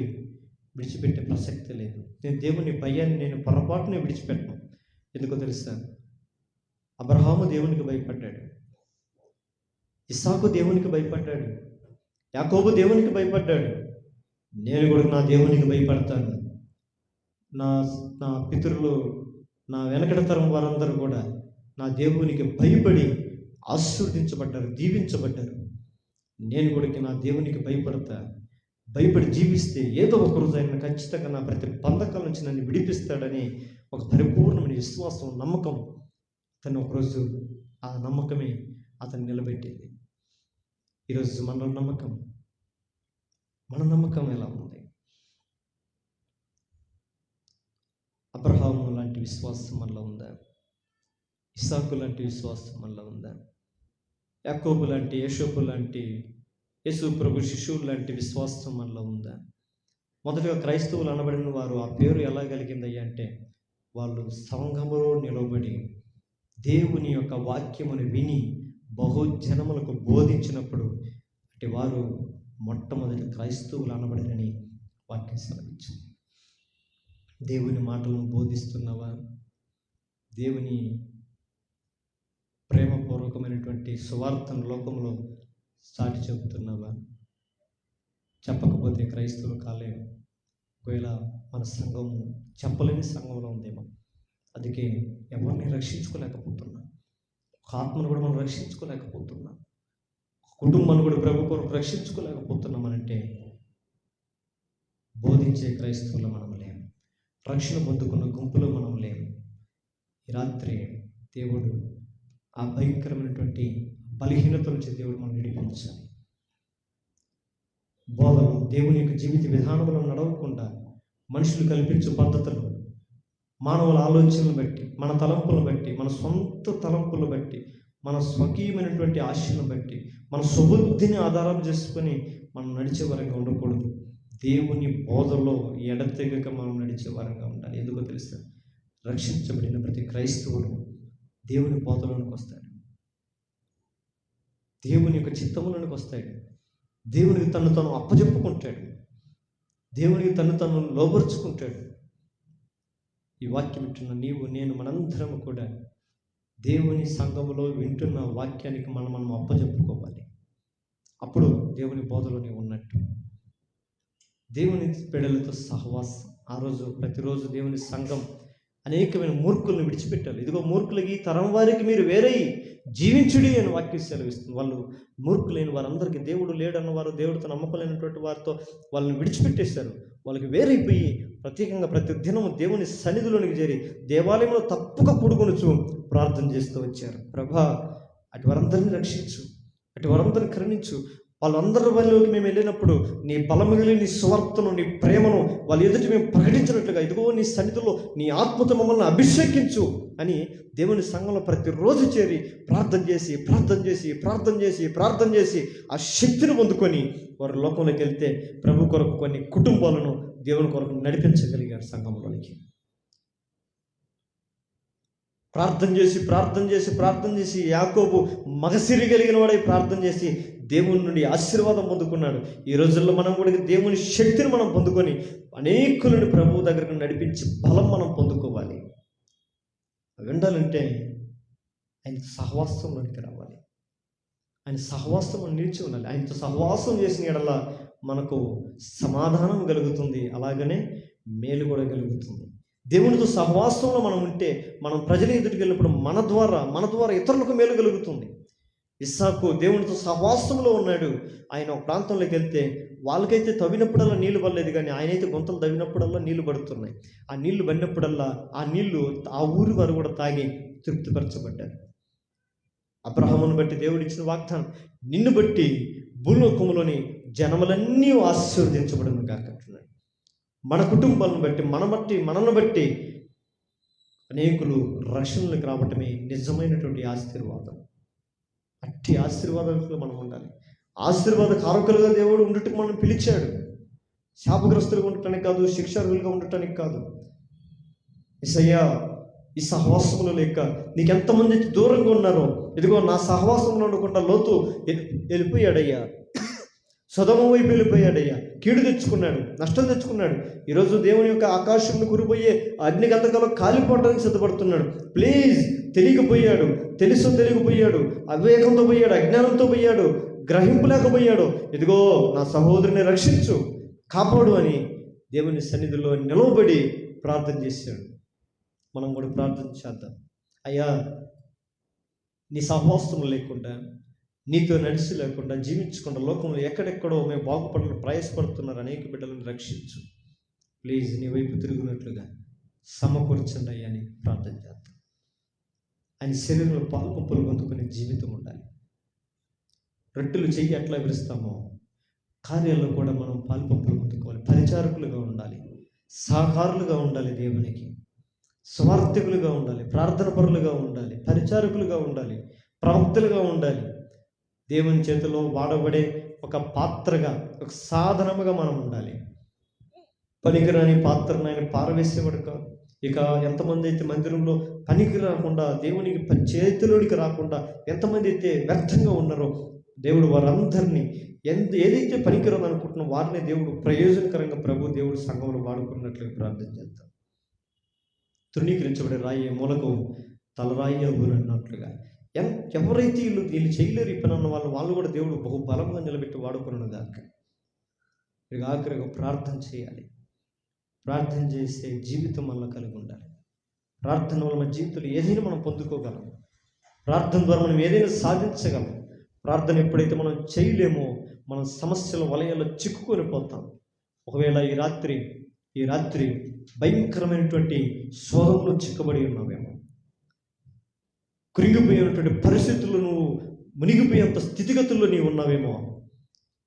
Speaker 1: విడిచిపెట్టే ప్రసక్తి లేదు. నేను దేవుని భయాన్ని నేను పొరపాటునే విడిచిపెట్టను. ఎందుకో తెలుసా? అబ్రహాము దేవునికి భయపడ్డాడు, ఇస్సాకు దేవునికి భయపడ్డాడు, యాకోబు దేవునికి భయపడ్డాడు. నేను కూడా నా దేవునికి భయపడతాను. నా పితరులు, నా వెనకటి తరం వారందరూ కూడా నా దేవునికి భయపడి ఆశీర్వదించబడ్డారు, దీవించబడ్డారు. నేను కూడా నా దేవునికి భయపడి జీవిస్తే ఏదో ఒక రోజు ఆయన ఖచ్చితంగా నా ప్రతి బంధకాల నుంచి నన్ను విడిపిస్తాడని ఒక పరిపూర్ణమైన విశ్వాసం, నమ్మకం తను ఒకరోజు ఆ నమ్మకమే అతను నిలబెట్టింది. ఈరోజు మన నమ్మకం ఎలా ఉంది? అబ్రహాము లాంటి విశ్వాసం మనలో ఉందా? ఇస్సాకు లాంటి విశ్వాసం మనలో ఉందా? యాకోబు లాంటి, యోసేపు లాంటి, యేసు ప్రభు శిశువులు లాంటి విశ్వాసం మనలో ఉందా? మొదటగా క్రైస్తవులు అనబడిన వారు ఆ పేరు ఎలా కలిగిందయ్యా అంటే, వాళ్ళు సంఘములో నిలబడి దేవుని యొక్క వాక్యమును విని బహుజనములకు బోధించినప్పుడు అంటే వారు మొట్టమొదటి క్రైస్తవులు అనబడినని వాక్యం సెలవించింది. దేవుని మాటలను బోధిస్తున్నవా? దేవుని ప్రేమపూర్వకమైనటువంటి సువార్తను లోకంలో సాటి చెబుతున్నావా? చెప్పకపోతే క్రైస్తవులు కాలేము. ఒకవేళ మన సంఘం చెప్పలేని సంఘంలో ఉందేమో, అందుకే ఎవరిని రక్షించుకోలేకపోతున్నాం. ఒక ఆత్మను కూడా మనం రక్షించుకోలేకపోతున్నాం. కుటుంబాన్ని కూడా ప్రభు కొరకు రక్షించుకోలేకపోతున్నామనంటే బోధించే క్రైస్తవులు మనం లేము, రక్షణ పొందుకున్న గుంపులో మనం లేము. ఈ రాత్రి దేవుడు ఆ భయంకరమైనటువంటి బలహీనత నుంచి దేవుడు మనం విడిపించాలి. బోధలు దేవుని యొక్క జీవిత విధానంలో నడవకుండా మనుషులు కల్పించే పద్ధతులు, మానవుల ఆలోచనలు బట్టి, మన తలంపులను బట్టి, మన సొంత తలంపులను బట్టి, మన స్వకీయమైనటువంటి ఆశలను బట్టి, మన సుబుద్ధిని ఆధారం చేసుకొని మనం నడిచే వరంగా ఉండకూడదు. దేవుని బోధలో ఎడతెగక మనం నడిచే వరంగా ఉండాలి. ఎందుకో తెలుసా? రక్షించబడిన ప్రతి క్రైస్తవుడు దేవుని బోధలోనికి వస్తాడు, దేవుని యొక్క చిత్తములోనికి వస్తాడు, దేవునికి తను తను అప్పజెప్పుకుంటాడు, దేవునికి తను లోబరుచుకుంటాడు. ఈ వాక్యం వింటున్న నీవు, నేను, మనందరం కూడా దేవుని సంఘములో వింటున్న వాక్యానికి మనం అప్పజెప్పుకోవాలి. అప్పుడు దేవుని బోధలో నీవు ఉన్నట్టు. దేవుని బిడ్డలతో సహవాసం. ఆ రోజు ప్రతిరోజు దేవుని సంఘం అనేకమైన మూర్ఖులను విడిచిపెట్టాలి. ఇదిగో మూర్ఖులకి, తరం వారికి మీరు వేరై జీవించుడి అని వాక్యం సెలవిస్తుంది. వాళ్ళు మూర్ఖులైన వారందరికీ దేవుడు లేడన్నవారు, దేవుడితో నమ్మకలేనటువంటి వారితో వాళ్ళని విడిచిపెట్టేశారు. వాళ్ళకి వేరైపోయి ప్రత్యేకంగా ప్రతి దినము దేవుని సన్నిధిలోనికి చేరి దేవాలయంలో తప్పుగా పుడుకొనుచు ప్రార్థన చేస్తూ వచ్చారు. ప్రభా, అటు వారందరినీ రక్షించు, అటు వారందరిని కరుణించు. వాళ్ళందరి వల్లలోకి మేము వెళ్ళినప్పుడు నీ బలములు, నీ సువార్తను, నీ ప్రేమను వాళ్ళ ఎదుటి మేము ప్రకటించినట్లుగా ఇదిగో నీ సన్నిధిలో నీ ఆత్మతో మమ్మల్ని అభిషేకించు అని దేవుని సంఘంలో ప్రతిరోజు చేరి ప్రార్థన చేసి ఆ శక్తిని పొందుకొని వారు లోకంలోకి వెళ్తే ప్రభు కొరకు కొన్ని కుటుంబాలను దేవుని కొరకు నడిపించగలిగారు. సంఘంలోనికి ప్రార్థన చేసి యాకోబు మగసిరి కలిగిన వాడై ప్రార్థన చేసి దేవుని నుండి ఆశీర్వాదం పొందుకున్నాడు. ఈ రోజుల్లో మనం కూడా దేవుని శక్తిని మనం పొందుకొని అనేకులను ప్రభువు దగ్గరకు నడిపించి బలం మనం పొందుకోవాలి. విండాలంటే ఆయన సహవాసంలోనికి రావాలి, ఆయన సహవాసం నిలిచి ఉండాలి. ఆయనతో సహవాసం చేసిన యెడల మనకు సమాధానం కలుగుతుంది, అలాగనే మేలు కూడా కలుగుతుంది. దేవునితో సహవాసంలో మనం ఉంటే మనం ప్రజల ఎదుటికి వెళ్ళినప్పుడు మన ద్వారా ఇతరులకు మేలు కలుగుతుంది. ఇస్సాకు దేవునితో సహవాసంలో ఉన్నాడు. ఆయన ఒక ప్రాంతంలోకి వెళ్తే వాళ్ళకైతే తవ్వినప్పుడల్లా నీళ్లు పడలేదు, కానీ ఆయనైతే గుంతలు తవ్వినప్పుడల్లా నీళ్లు పడుతున్నాయి. ఆ నీళ్లు పడినప్పుడల్లా ఆ నీళ్లు ఆ ఊరి వారు కూడా తాగి తృప్తిపరచబడ్డారు. అబ్రహామును బట్టి దేవుడిచ్చిన వాగ్దానం, నిన్ను బట్టి భూలోకములోని జనములన్నీ ఆశీర్వదించబడును కాక అంటున్నాడు. మన కుటుంబాలను బట్టి మనల్ని బట్టి అనేకులు రక్షణలకు రావటమే నిజమైనటువంటి ఆశీర్వాదం. అట్టి ఆశీర్వాదాలతో మనం ఉండాలి. ఆశీర్వాద కారకులుగా దేవుడు ఉండటకు మనం పిలిచాడు. శాపగ్రస్తులుగా ఉండటానికి కాదు, శిక్షార్హులుగా ఉండటానికి కాదు. యేసయ్యా, ఈ సహవాసంలో లేక నీకెంతమంది దూరంగా ఉన్నారో, ఇదిగో నా సహవాసంలో ఉండకుండా లోతు వెళ్ళిపోయాడయ్యా, సొదొమ వైపు వెళ్ళిపోయాడయ్యా, కీడు తెచ్చుకున్నాడు, నష్టం తెచ్చుకున్నాడు. ఈరోజు దేవుని యొక్క ఆకాశంలో కురిపోయే అగ్నిగంధకాలు కాలిపోవడానికి సిద్ధపడుతున్నాడు. ప్లీజ్, తెలియకపోయాడు, తెలియకపోయాడు, అవివేకంతో పోయాడు, అజ్ఞానంతో పోయాడు, గ్రహింపు లేకపోయాడు. ఇదిగో నా సహోదరుని రక్షించు, కాపాడు అని దేవుని సన్నిధిలో నిలవబడి ప్రార్థన చేశాడు. మనం కూడా ప్రార్థన చేద్దాం. అయ్యా, నీ సహవాసం లేకుండా, నీతో నడిచి లేకుండా జీవించకుండా లోకంలో ఎక్కడెక్కడో మేము బాగుపడాలని ప్రయాసపడుతున్నారు అనేక బిడ్డలను రక్షించు. ప్లీజ్, నీ వైపు తిరుగునట్లుగా సమకూర్చండి అయ్యా అని ప్రార్థన చేద్దాం. ఆయన శరీరంలో పాలు పంపులు పొందుకునే జీవితం ఉండాలి. రొట్టెలు చెయ్యి ఎట్లా విరుస్తామో కార్యాల్లో కూడా మనం పాలు పంపులు పొందుకోవాలి. పరిచారకులుగా ఉండాలి, సహకారులుగా ఉండాలి, దేవునికి స్వార్థకులుగా ఉండాలి, ప్రార్థన పరులుగా ఉండాలి, పరిచారకులుగా ఉండాలి, ప్రవక్తలుగా ఉండాలి. దేవుని చేతిలో వాడబడే ఒక పాత్రగా, ఒక సాధనముగా మనం ఉండాలి. పనికిరాని పాత్రను ఆయన పారవేసేవాడు కాదు. ఇక ఎంతమంది అయితే మందిరంలో పనికి రాకుండా, దేవునికి చేతిలోనికి రాకుండా ఎంతమంది అయితే వ్యర్థంగా ఉన్నారో, దేవుడు వారందరినీ ఏదైతే పనికిరాదు అనుకుంటున్నా వారిని దేవుడు ప్రయోజనకరంగా దేవుడు సంఘంలో వాడుకున్నట్లుగా ప్రార్థన చేద్దాం. తృణీకరించబడే రాయి మూలకు తలరాయి అన్నట్లుగా ఎవరైతే వీళ్ళు చేయలేరు ఈ పని అన్న వాళ్ళు కూడా దేవుడు బహుబలంగా నిలబెట్టి వాడుకున్నాను దాకా. ఇక ఆఖరిగా ప్రార్థన చేయాలి. ప్రార్థన చేస్తే జీవితం వల్ల కలిగి ఉండాలి. ప్రార్థన వల్ల మన జీవితంలో ఏదైనా మనం పొందుకోగలం. ప్రార్థన ద్వారా మనం ఏదైనా సాధించగలం. ప్రార్థన ఎప్పుడైతే మనం చేయలేమో మనం సమస్యల వలయాల్లో చిక్కుకొని పోతాం. ఒకవేళ ఈ రాత్రి భయంకరమైనటువంటి శోధంలో చిక్కబడి ఉన్నావేమో, కృంగిపోయినటువంటి పరిస్థితుల్లో నువ్వు మునిగిపోయేంత స్థితిగతుల్లో నీవు ఉన్నావేమో,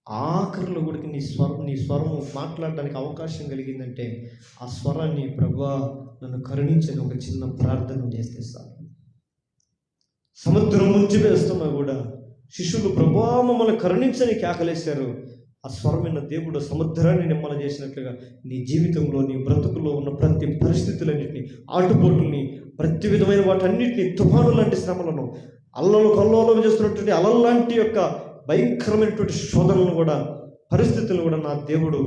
Speaker 1: ఆఖరిలో కూడా నీ స్వరము మాట్లాడడానికి అవకాశం కలిగిందంటే ఆ స్వరాన్ని ప్రభువా నన్ను కరుణించని ఒక చిన్న ప్రార్థన చేస్తే చాలు. సముద్రం ముంచి వేస్తున్నా కూడా శిష్యులు ప్రభువా మమ్మల్ని కరుణించని కేకలేశారు. ఆ స్వరమైన దేవుడు సముద్రాన్ని నిమ్మల చేసినట్లుగా నీ జీవితంలో, నీ బ్రతుకులో ఉన్న ప్రతి పరిస్థితులన్నింటినీ, ఆటుపోటుల్ని, ప్రతి విధమైన వాటన్నిటిని, తుఫాను లాంటి శ్రమలను, కల్లోలం చేస్తున్నటువంటి అలల లాంటి యొక్క భయంకరమైనటువంటి శోధనలను కూడా, పరిస్థితులను కూడా నా దేవుడు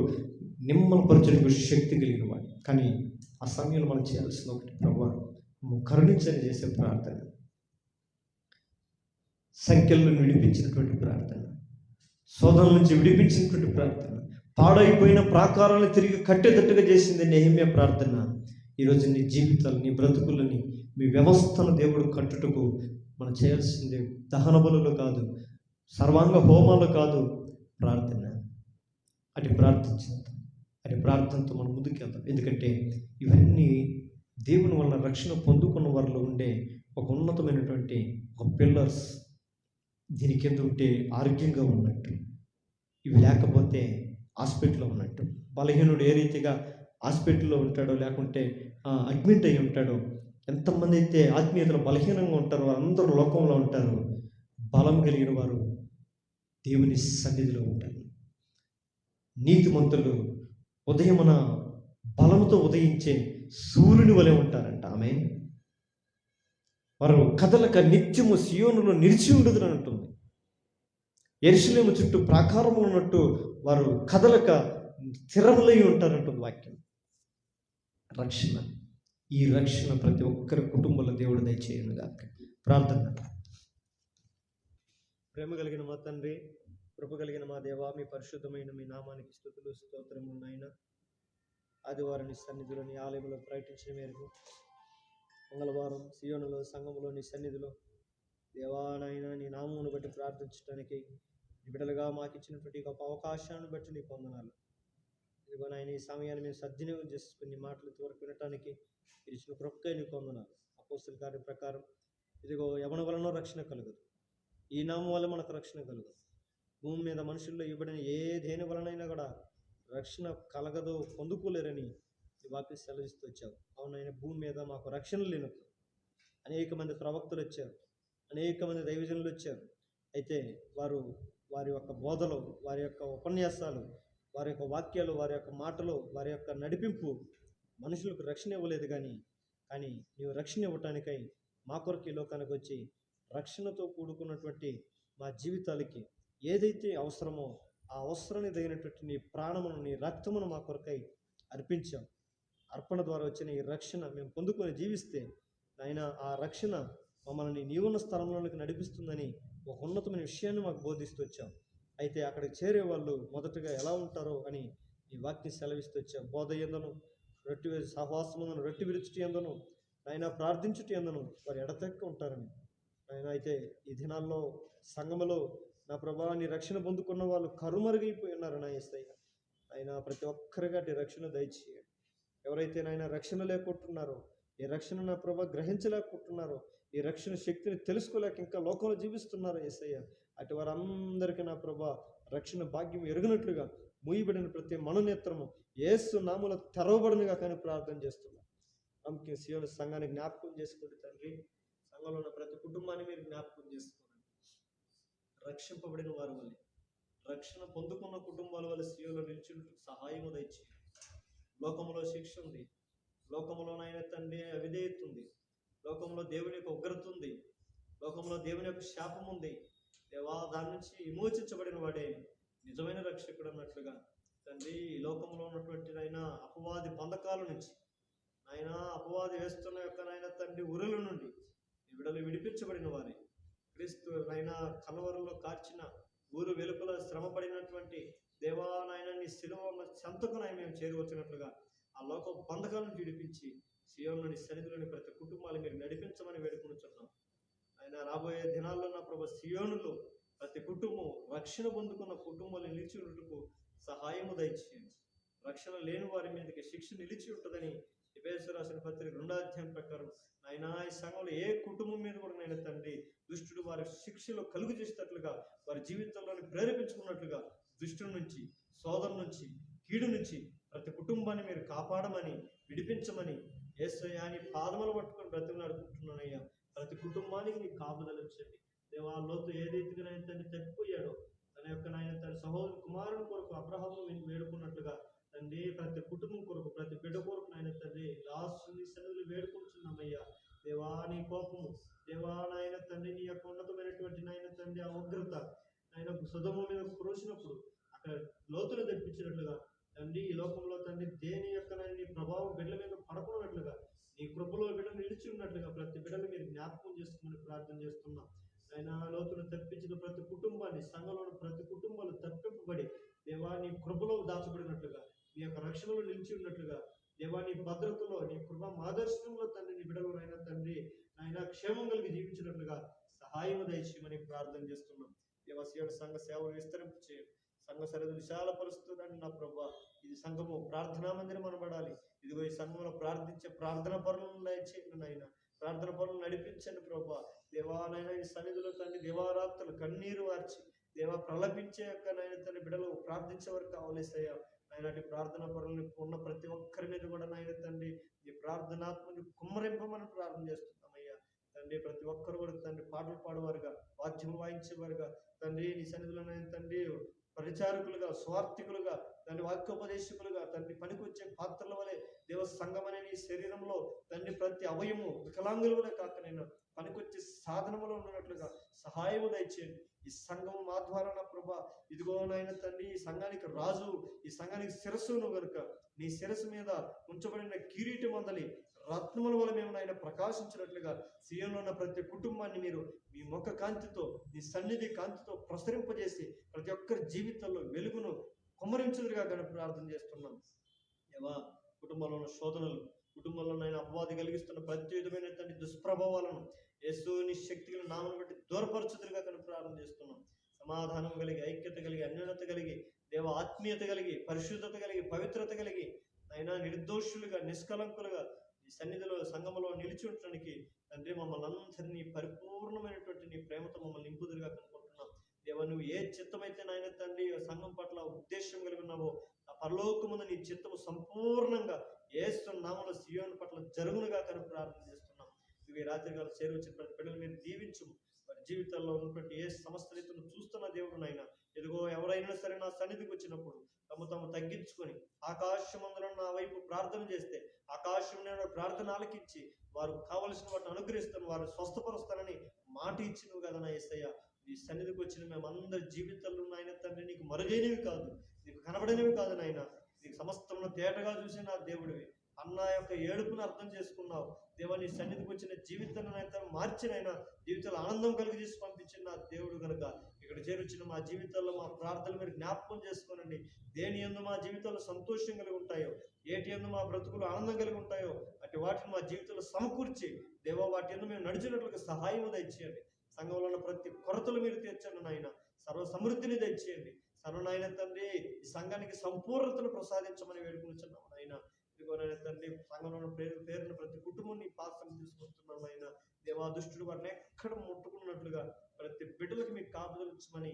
Speaker 1: నిమ్మలపరచడానికి శక్తి కలిగిన వాడు. కానీ ఆ సమయంలో మనం చేయాల్సిన ఒకటి, ప్రభువా కరుణించని చేసే ప్రార్థన, సంఖ్యలను విడిపించినటువంటి ప్రార్థన, శోధన నుంచి విడిపించినటువంటి ప్రార్థన, పాడైపోయిన ప్రాకారాలను తిరిగి కట్టేటట్టుగా చేసింది నెహెమ్యా ప్రార్థన. ఈరోజు నీ జీవితాలు, నీ బ్రతుకులని, మీ వ్యవస్థను దేవుడు కట్టుటకు మనం చేయాల్సింది దహన బలులు కాదు, సర్వాంగ హోమాలు కాదు, ప్రార్థన. అటు ప్రార్థనతో మనం ముందుకెళ్తాం. ఎందుకంటే ఇవన్నీ దేవుని వల్ల రక్షణ పొందుకున్న వారిలో ఉండే ఒక ఉన్నతమైనటువంటి ఒక పిల్లర్స్. దీని కింద ఉంటే ఆరోగ్యంగా ఉన్నట్టు, ఇవి లేకపోతే హాస్పిటల్లో ఉన్నట్టు. బలహీనుడు ఏ రీతిగా హాస్పిటల్లో ఉంటాడో, లేకుంటే అడ్మిట్ అయి ఉంటాడో, ఎంతమంది అయితే ఆత్మీయతలో బలహీనంగా ఉంటారో వారందరూ లోకంలో ఉంటారు. బలం కలిగిన వారు దేవుని సన్నిధిలో ఉంటారు. నీతిమంతులు ఉదయమున బలముతో ఉదయించే సూర్యుని వలె ఉంటారంట. ఆమె వారు కదలక నిత్యము సియోనులో నిలిచి ఉండుదురు అంటుంది. యెరూషలేము చుట్టూ ప్రాకారము ఉన్నట్టు వారు కదలక స్థిరములై ఉంటారంటుంది వాక్యం. రక్షణ, ఈ రక్షణ ప్రతి ఒక్కరి కుటుంబంలో దేవుడు దయచేయనుగాక. ప్రార్థన. ప్రేమ కలిగిన మా తండ్రి, కృప కలిగిన మా దేవా, మీ పరిశుద్ధమైన మీ నామానికి స్తుతులు స్తోత్రములు నాయన. ఆదివారం సన్నిధిలో నీ ఆలయంలో ప్రకటించిన మేరకు మంగళవారం సియోనులో సంఘములో నీ సన్నిధిలో దేవానాయన నీ నామమును బట్టి ప్రార్థించడానికి బిడ్డలుగా మాకు ఇచ్చినటువంటి గొప్ప అవకాశాన్ని బట్టి నీకు వందనాలు. ఇదిగో నాయన ఈ సమయాన్ని మేము సద్వినియోగం చేసుకుని మాటలు వరకు వినటానికి ఇచ్చిన కృపకై నీకు వందనాలు. అపోస్తలుల కార్యం ప్రకారం ఇదిగో యవన వలన రక్షణ కలుగదు, ఈ నామం వల్ల మనకు రక్షణ కలుగదు. భూమి మీద మనుషుల్లో ఇవ్వబడిన ఏ దేని వలనైనా కూడా రక్షణ కలగదు, పొందుకోలేరని ఈ వాక్యం సెలవిస్తూ వచ్చావు. అవునైనా భూమి మీద మాకు రక్షణ లేనప్పుడు అనేక మంది ప్రవక్తలు వచ్చారు, అనేక మంది దైవజనులు వచ్చారు. అయితే వారి యొక్క బోధలు, వారి యొక్క ఉపన్యాసాలు, వారి యొక్క వాక్యాలు, వారి యొక్క మాటలు, వారి యొక్క నడిపింపు మనుషులకు రక్షణ ఇవ్వలేదు. కానీ నీవు రక్షణ ఇవ్వటానికై మా కొరకు ఈ లోకానికి వచ్చి రక్షణతో కూడుకున్నటువంటి మా జీవితాలకి ఏదైతే అవసరమో ఆ అవసరానికి తగినటువంటి నీ ప్రాణమును, నీ రక్తమును మా కొరకై అర్పించాం. అర్పణ ద్వారా వచ్చిన ఈ రక్షణ మేము పొందుకొని జీవిస్తే నాయన ఆ రక్షణ మమ్మల్ని నీవున్న స్థలంలోనికి నడిపిస్తుందని ఒక ఉన్నతమైన విషయాన్ని మాకు బోధిస్తూ వచ్చాం. అయితే అక్కడికి చేరే వాళ్ళు మొదటగా ఎలా ఉంటారో అని ఈ వాక్యం సెలవిస్తూ వచ్చాం. బోధ ఎందును, రొట్టె సహవాసమును, రొట్టె విరుచుటి ఎందును, నాయన ప్రార్థించుటి ఎందును వారు ఎడతెక్క ఉంటారని. ఆయన అయితే ఈ దినాల్లో సంఘములో నా ప్రభా నీ రక్షణ పొందుకున్న వాళ్ళు కరుమరుగైపోయి ఉన్నారు. నా యేసయ్య ఆయన ప్రతి ఒక్కరిగా రక్షణ దయచేయండి. ఎవరైతే నాయన రక్షణ లేకుంటున్నారో, ఈ రక్షణ నా ప్రభా గ్రహించలేకుంటున్నారో, ఈ రక్షణ శక్తిని తెలుసుకోలేక ఇంకా లోకంలో జీవిస్తున్నారు యేసయ్య. అటు వారందరికీ నా ప్రభా రక్షణ భాగ్యం ఎరుగినట్లుగా మూయబడిన ప్రతి మనోనేత్రము యేసు నామములో తెరవబడినగా కానీ ప్రార్థన చేస్తున్నాను. అందుకే సీయోను సంఘాన్ని జ్ఞాపకం చేసుకోండి తండ్రి. సంఘంలో ఉన్న ప్రతి కుటుంబాన్ని మీరు జ్ఞాపకం చేసుకోండి. రక్షింపబడిన వారి వల్ల, రక్షణ పొందుకున్న కుటుంబాల వల్ల సీయోలో నిలిచినట్టు సహాయము దయచేయండి. లోకంలో శిక్ష ఉంది, లోకంలోనైనా తండ్రి అవిధేయత ఉంది, లోకంలో దేవుని యొక్క ఉగ్రత ఉంది, లోకంలో దేవుని యొక్క శాపం ఉంది. దేవా, దాని నుంచి విమోచించబడిన వాడే నిజమైన రక్షకుడు అన్నట్లుగా తండ్రి, ఈ లోకంలో ఉన్నటువంటి నాయన అపవాది బంధకాల నుంచి, నాయన అపవాది వేస్తున్న యొక్క నాయన తండ్రి ఉరుల నుండి ఈ విడలు విడిపించబడిన వారే, క్రీస్తు నాయన కలవరంలో కార్చిన ఊరు వెలుపల శ్రమపడినటువంటి దేవా నాయన నీ శిలువ చెంతకు నాయన మేము చేరువచ్చినట్లుగా ఆ లోక బంధకాలను విడిపించి సీయోనుని సన్నిధిలోని ప్రతి కుటుంబాలు మీరు నడిపించమని వేడుకొనుచున్నాం. ఆయన రాబోయే దినాల్లో నా ప్రభు సీయోనులో ప్రతి కుటుంబం రక్షణ పొందుకున్న కుటుంబాలు నిలిచి ఉండుటకు సహాయము దయచేయండి. రక్షణ లేని వారి మీదకి శిక్ష నిలిచి ఉంటుందని ఎఫెసీయులకు రాసిన పత్రిక 2వ అధ్యాయం ప్రకారం నాయనా ఈ సంఘంలో ఏ కుటుంబం మీద కూడా నాయన తండ్రి దుష్టుడు వారి శిక్షలో కలుగు చేసేటట్లుగా, వారి జీవితంలోని ప్రేరేపించుకున్నట్లుగా దుష్టుడి నుంచి, సోదరు నుంచి, కీడు నుంచి ప్రతి కుటుంబాన్ని మీరు కాపాడమని, విడిపించమని యేసయ్యా నీ పాదములు పట్టుకొని బ్రతిమలాడుకుంటున్నానయ్యా. ప్రతి కుటుంబానికి నీ కాపుదల వచ్చండి. దేవా, లోతు ఏ రీతిగా నాయన తండ్రి తప్పిపోయాడో తన యొక్క నాయన తన సహోదరు కుమారుని కొరకు అబ్రహాము వేడుకున్నట్లుగా తండ్రి ప్రతి కుటుంబం కొరకు, ప్రతి బిడ్డ కొరకు నాయన తండ్రి రాష్ట్ర సన్నిధులు వేడుకుంటున్నామయ్యా. దేవా, నీ కోపము, దేవా నాయన తండ్రి నీ యొక్క ఉన్నతమైనటువంటి నాయన తండ్రి ఆ ఉగ్రత ఆయన సుధమ మీద కురిసినప్పుడు అక్కడ లోతులు తెప్పించినట్లుగా తండ్రి ఈ లోకంలో తండ్రి దేని యొక్క నీ ప్రభావం బిడ్డల మీద పడకున్నట్లుగా, నీ కృపలో బిడ్డలు నిలిచి ఉన్నట్లుగా ప్రతి బిడ్డలు మీరు జ్ఞాపకం చేసుకోమని ప్రార్థన చేస్తున్నాం. ఆయన లోతును తప్పించిన ప్రతి కుటుంబాన్ని, సంఘంలో ప్రతి కుటుంబాలు తప్పింపబడి దేవా నీ కృపలో దాచబడినట్లుగా, నీ యొక్క రక్షణలో నిలిచి ఉన్నట్లుగా, దేవా నీ భద్రతలో, నీ కృప ఆదర్శంలో తండ్రి నీ బిడ్డలు అయినా తండ్రి ఆయన క్షేమం కలిగి జీవించినట్లుగా సహాయం దయచేయమని ప్రార్థన చేస్తున్నాం. దేవా, సంఘ సేవలు విస్తరింపు చేయండి. సంఘ సరిహద్దులు విశాలపరుస్తున్నాను నా ప్రభా. ఇది సంఘము ప్రార్థనా మందిరం అనబడాలి. ఇదిగో ఈ సంఘంలో ప్రార్థించే ప్రార్థన పరులను దయచేయండి నాయన. ప్రార్థన పరులను నడిపించండి ప్రభా. దేవాలైన ఈ సన్నిధిలో తండ్రి దేవారాత్రులు కన్నీరు వార్చి దేవా ప్రలపించే యొక్క నాయన తండ్రి బిడ్డలు ప్రార్థించే వరకు కావలేసయ్యా. నాయనటి ప్రార్థన పరులను ఉన్న ప్రతి ఒక్కరి మీద కూడా నాయన తండ్రి ఈ ప్రార్థనాత్మని కుమ్మరింపమని ప్రార్థన చేస్తున్నామయ్యా. తండ్రి ప్రతి ఒక్కరు కూడా తండ్రి పాటలు పాడేవారుగా, వాద్యములు వాయించేవారుగా తండ్రి నీ సన్నిధిలో నాయన తండ్రి పరిచారకులుగా, స్వార్థికులుగా, తండ్రి వాక్యోపదేశకులుగా, తండ్రి పనికొచ్చే పాత్రల వలె దేవ సంఘం అనే నీ శరీరంలో తండ్రి ప్రతి అవయము వికలాంగుల వలె కాక నేను పనికొచ్చే సాధనములో ఉన్నట్లుగా సహాయము దయచేయండి. ఈ సంఘము మా ద్వారా నా ప్రభా ఇదిగో నాయన తండ్రి ఈ సంఘానికి రాజు, ఈ సంఘానికి శిరస్సును కనుక నీ శిరస్సు మీద ఉంచబడిన కిరీటం అందలి రత్నముల వల్ల మేము నాయన ప్రకాశించినట్లుగా సీఎంలో ఉన్న ప్రతి కుటుంబాన్ని మీరు మీ ముఖ కాంతితో, నీ సన్నిధి కాంతితో ప్రసరింపజేసి ప్రతి ఒక్కరి జీవితంలో వెలుగును కుమ్మరించుదురుగా కానీ ప్రార్థన చేస్తున్నాం. ఏవా కుటుంబంలో ఉన్న శోధనలు, కుటుంబంలో నాయన అపవాది కలిగిస్తున్న ప్రతి విధమైన తండ్రి దుష్ప్రభావాలను యేసుని శక్తిని నామను బట్టి దూరపరచుదురుగా కానీ ప్రార్థన చేస్తున్నాం. సమాధానం కలిగి, ఐక్యత కలిగి, అన్యోన్యత కలిగి, దేవ ఆత్మీయత కలిగి, పరిశుద్ధత కలిగి, పవిత్రత కలిగి అయినా నిర్దోషులుగా, నిష్కలంకులుగా ఈ సన్నిధిలో సంఘములో నిలిచి ఉండటానికి తండ్రి మమ్మల్ని అందరినీ పరిపూర్ణమైనటువంటి నీ ప్రేమతో మమ్మల్ని నింపుదురుగా కనుకుంటున్నాం. దేవ నువ్వు ఏ చిత్తమైతే నాయన తండ్రి సంఘం పట్ల ఉద్దేశం కలిగి ఉన్నావో ఆ పరలోకమున నీ చిత్తము సంపూర్ణంగా యేసు నామములో సీయోను పట్ల జరుగునుగా కను ప్రార్థన చేస్తున్నాం. ఇవి రాత్రికాల చేరువచ్చిన ప్రతి బిడ్డలు మీరు దీవించు. వారి జీవితాల్లో ఉన్నటువంటి ఏ సమస్త రీతులను చూస్తున్న దేవుడు నాయన ఎదుగో ఎవరైనా సరే నా సన్నిధికి వచ్చినప్పుడు తమ తగ్గించుకొని ఆకాశమందులో నా వైపు ప్రార్థన చేస్తే ఆకాశం నేను ప్రార్థన ఆలకించి వారు కావలసిన వాటిని అనుగ్రహిస్తాను, వారు స్వస్థపరుస్తానని మాట ఇచ్చినవు కదా నా యేసయ్య. నీ సన్నిధికి వచ్చిన మేమందరి జీవితాల్లో నాయన తండ్రి నీకు మరుగైనవి కాదు, నీకు కనబడినవి కాదు నాయన, నీకు సమస్తంలో తేటగా చూసి నా దేవుడివి అన్న యొక్క ఏడుపును అర్థం చేసుకున్నావు దేవా. నీ సన్నిధికి వచ్చిన జీవితాన్ని మార్చినైనా జీవితంలో ఆనందం కలిగి చేసి పంపించిన నా దేవుడు కనుక ఇక్కడ చేరొచ్చిన మా జీవితాల్లో మా ప్రార్థనలు మీరు జ్ఞాపకం చేసుకోనండి. దేని యందు మా జీవితాల్లో సంతోషం కలిగి ఉంటాయో, ఏటి యందు మా బ్రతుకులు ఆనందం కలిగి ఉంటాయో అటు వాటిని మా జీవితంలో సమకూర్చి దేవా వాటి యందు మేము నడిచినట్లుగా సహాయం దయచేయండి. సంఘంలో ఉన్న ప్రతి కొరతలు మీరు తీర్చండి నాయన, సర్వ సమృద్ధిని తెచ్చేయండి. సర్వనాయన తండ్రి ఈ సంఘానికి సంపూర్ణతను ప్రసాదించమని వేడుకొనిచున్నాము నాయన. ఇదిగో ఇదిగోనైనా తండ్రి సంఘంలో పేరున ప్రతి కుటుంబం నీ పాత్రను తీసుకొస్తున్నాం ఆయన. దేవా దుష్టుడు వారిని ఎక్కడ ముట్టుకున్నట్లుగా ప్రతి బిడ్డలకు మీకు కాపుదలించమని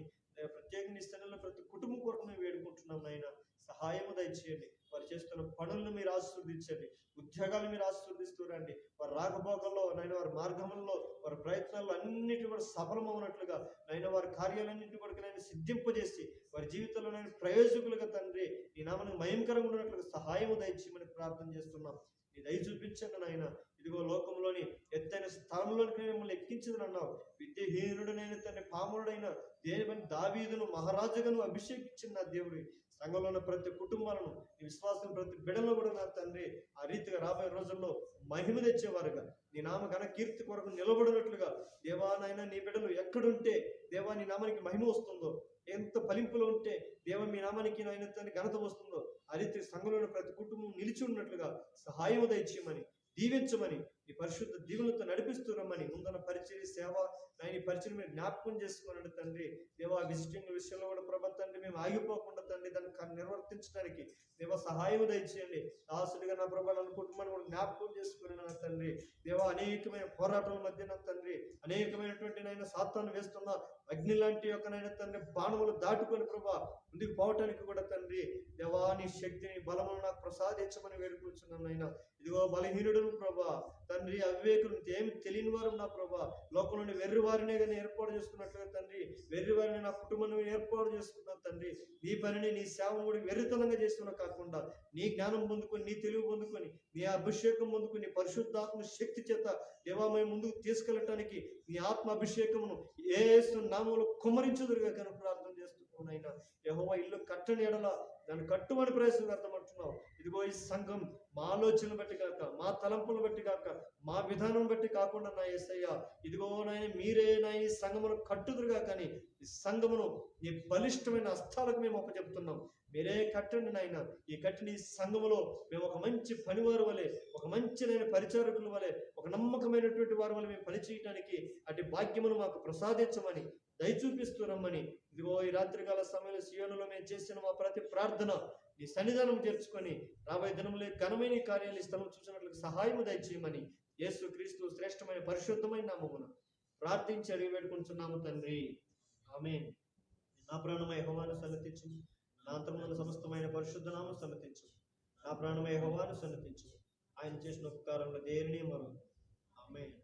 Speaker 1: ప్రత్యేకంగా ఈ స్థలంలో ప్రతి కుటుంబం కొరకు మేము వేడుకుంటున్నాం నాయన. సహాయము దయచేయండి. వారు చేస్తున్న పనులను మీరు ఆశీర్వదించండి. ఉద్యోగాలు మీరు ఆశీర్వదిస్తూ రండి. వారి రాకపోకల్లో నైనా వారి మార్గంలో వారి ప్రయత్నాల్లో అన్నిటి కూడా సఫలమవునట్లుగా నైనా వారి కార్యాలన్నింటి కూడా నేను సిద్ధింపజేసి వారి జీవితంలో నేను ప్రయోజకులుగా తండ్రి ఈ నామను మయంకరంగా ఉన్నట్లుగా సహాయము దయచేయమని ప్రార్థన చేస్తున్నాం. నీ దయ చూపించండి నాయన. ఇదిగో లోకంలోని ఎత్తైన స్థానంలోనికి మిమ్మల్ని ఎక్కించదని అన్నావు. విద్యహీనుడనైన తండ్రి పాముడైన దేవుని దావీదును మహారాజుగాను అభిషేకించిన నా దేవుడి సంఘంలో ఉన్న ప్రతి కుటుంబాలను నీ విశ్వాసం ప్రతి బిడలో కూడా నా తండ్రి ఆ రీతిగా రాబోయే రోజుల్లో మహిమ తెచ్చేవారుగా నీ నామ ఘన కీర్తి కొరకు నిలబడినట్లుగా దేవానైనా నీ బిడ్డలు ఎక్కడుంటే దేవా నీ నామానికి మహిమ వస్తుందో, ఎంత ఫలింపులో ఉంటే దేవ మీ నామానికి నాయన తండ్రి ఘనత వస్తుందో ఆ రీతి సంఘంలో ప్రతి కుటుంబం నిలిచి ఉన్నట్లుగా సహాయం దయచేయమని దీవించమని ఈ పరిశుద్ధ దీవులతో నడిపిస్తున్నామని ముందున్న పరిచర్య సేవ నాయన ఈ పరిచయం మీరు జ్ఞాపకం చేసుకోనండి తండ్రి. దేవా విజిటింగ్ విషయంలో కూడా ప్రభా తండ్రి మేము ఆగిపోకుండా తండ్రి దాన్ని నిర్వర్తించడానికి దేవా సహాయం దయచేయండి. దాసుడిగా నా ప్రభా నన్ను కుటుంబాన్ని కూడా జ్ఞాపకం చేసుకుని నా తండ్రి. దేవా అనేకమైన పోరాటాల మధ్య నా తండ్రి అనేకమైనటువంటి నైనా సాతాను వేస్తున్న అగ్ని లాంటి యొక్క నైనా తండ్రి బాణములు దాటుకొని ప్రభా ముందుకు పోవటానికి కూడా తండ్రి దేవా నీ శక్తిని బలమును నాకు ప్రసాదించమని వేడుకుంటున్నాను నాయన. ఇదిగో బలహీనుడును ప్రభా తండ్రి అవివేకులు ఏమి తెలియని వారు నా ప్రభా లోకంలోని వెర్రి వారినే కానీ ఏర్పాటు చేసుకున్నట్లుగా తండ్రి వెర్రి వారిని నా కుటుంబాన్ని ఏర్పాటు చేసుకున్నాను తండ్రి. నీ పనిని నీ సేవను కూడా వెర్రితనంగా చేస్తున్నా కాకుండా నీ జ్ఞానం పొందుకొని నీ తెలివి పొందుకొని నీ అభిషేకం పొందుకొని పరిశుద్ధాత్మ శక్తి చేత దేవామయ ముందుకు తీసుకెళ్ళటానికి నీ ఆత్మ అభిషేకమును యేసు నామములో కుమ్మరించుదురుగా కనుక ప్రార్థన చేస్తున్నాయినా. యెహోవా ఇల్లు కట్టని ఎడల దాన్ని కట్టుమని ప్రయత్నం వ్యర్థమంటున్నావు. ఇదిగో ఈ సంఘం మా ఆలోచనలు బట్టి కాక మా తలంపులను బట్టి కాక మా విధానం బట్టి కాకుండా నా యేసయ్య ఇదిగో నాయన మీరే నాయన ఈ సంఘమును కట్టుదురుగా కానీ ఈ సంఘమును ఈ బలిష్టమైన హస్తాలకు మేము అప్పచెప్తున్నాం. మీరే కట్టండి నాయన. ఈ కట్టిన ఈ సంఘములో మేము ఒక మంచి పనివారు వలె ఒక మంచి నాయన పరిచారకుల వలె ఒక నమ్మకమైనటువంటి వారి వల్ల మేము పనిచేయటానికి అటు భాగ్యమును మాకు ప్రసాదించమని దయచూపిస్తున్నామని ఇదిగో ఈ రాత్రికాల సమయంలో సియోనులో మేము చేసిన మా ప్రతి ప్రార్థన నీ సన్నిధానం చేర్చుకొని రాబోయే దినములే ఘనమైన కార్యాలు ఈ స్థలం చూసినట్లుగా సహాయము దయచేయమని యేసు క్రీస్తు శ్రేష్టమైన పరిశుద్ధమైన నామమున ప్రార్థించి అడిగి వేడుకుంటున్నాము తండ్రి. ఆమేన్. నా ప్రాణమై యెహోవాను సన్నతించు, నా అంతరంగమున సమస్తమైన పరిశుద్ధ నామమును సన్నతించు. నా ప్రాణమై యెహోవాను సన్నతించు, ఆయన చేసిన ఉపకారంలో దేనిని మరువను. ఆమేన్.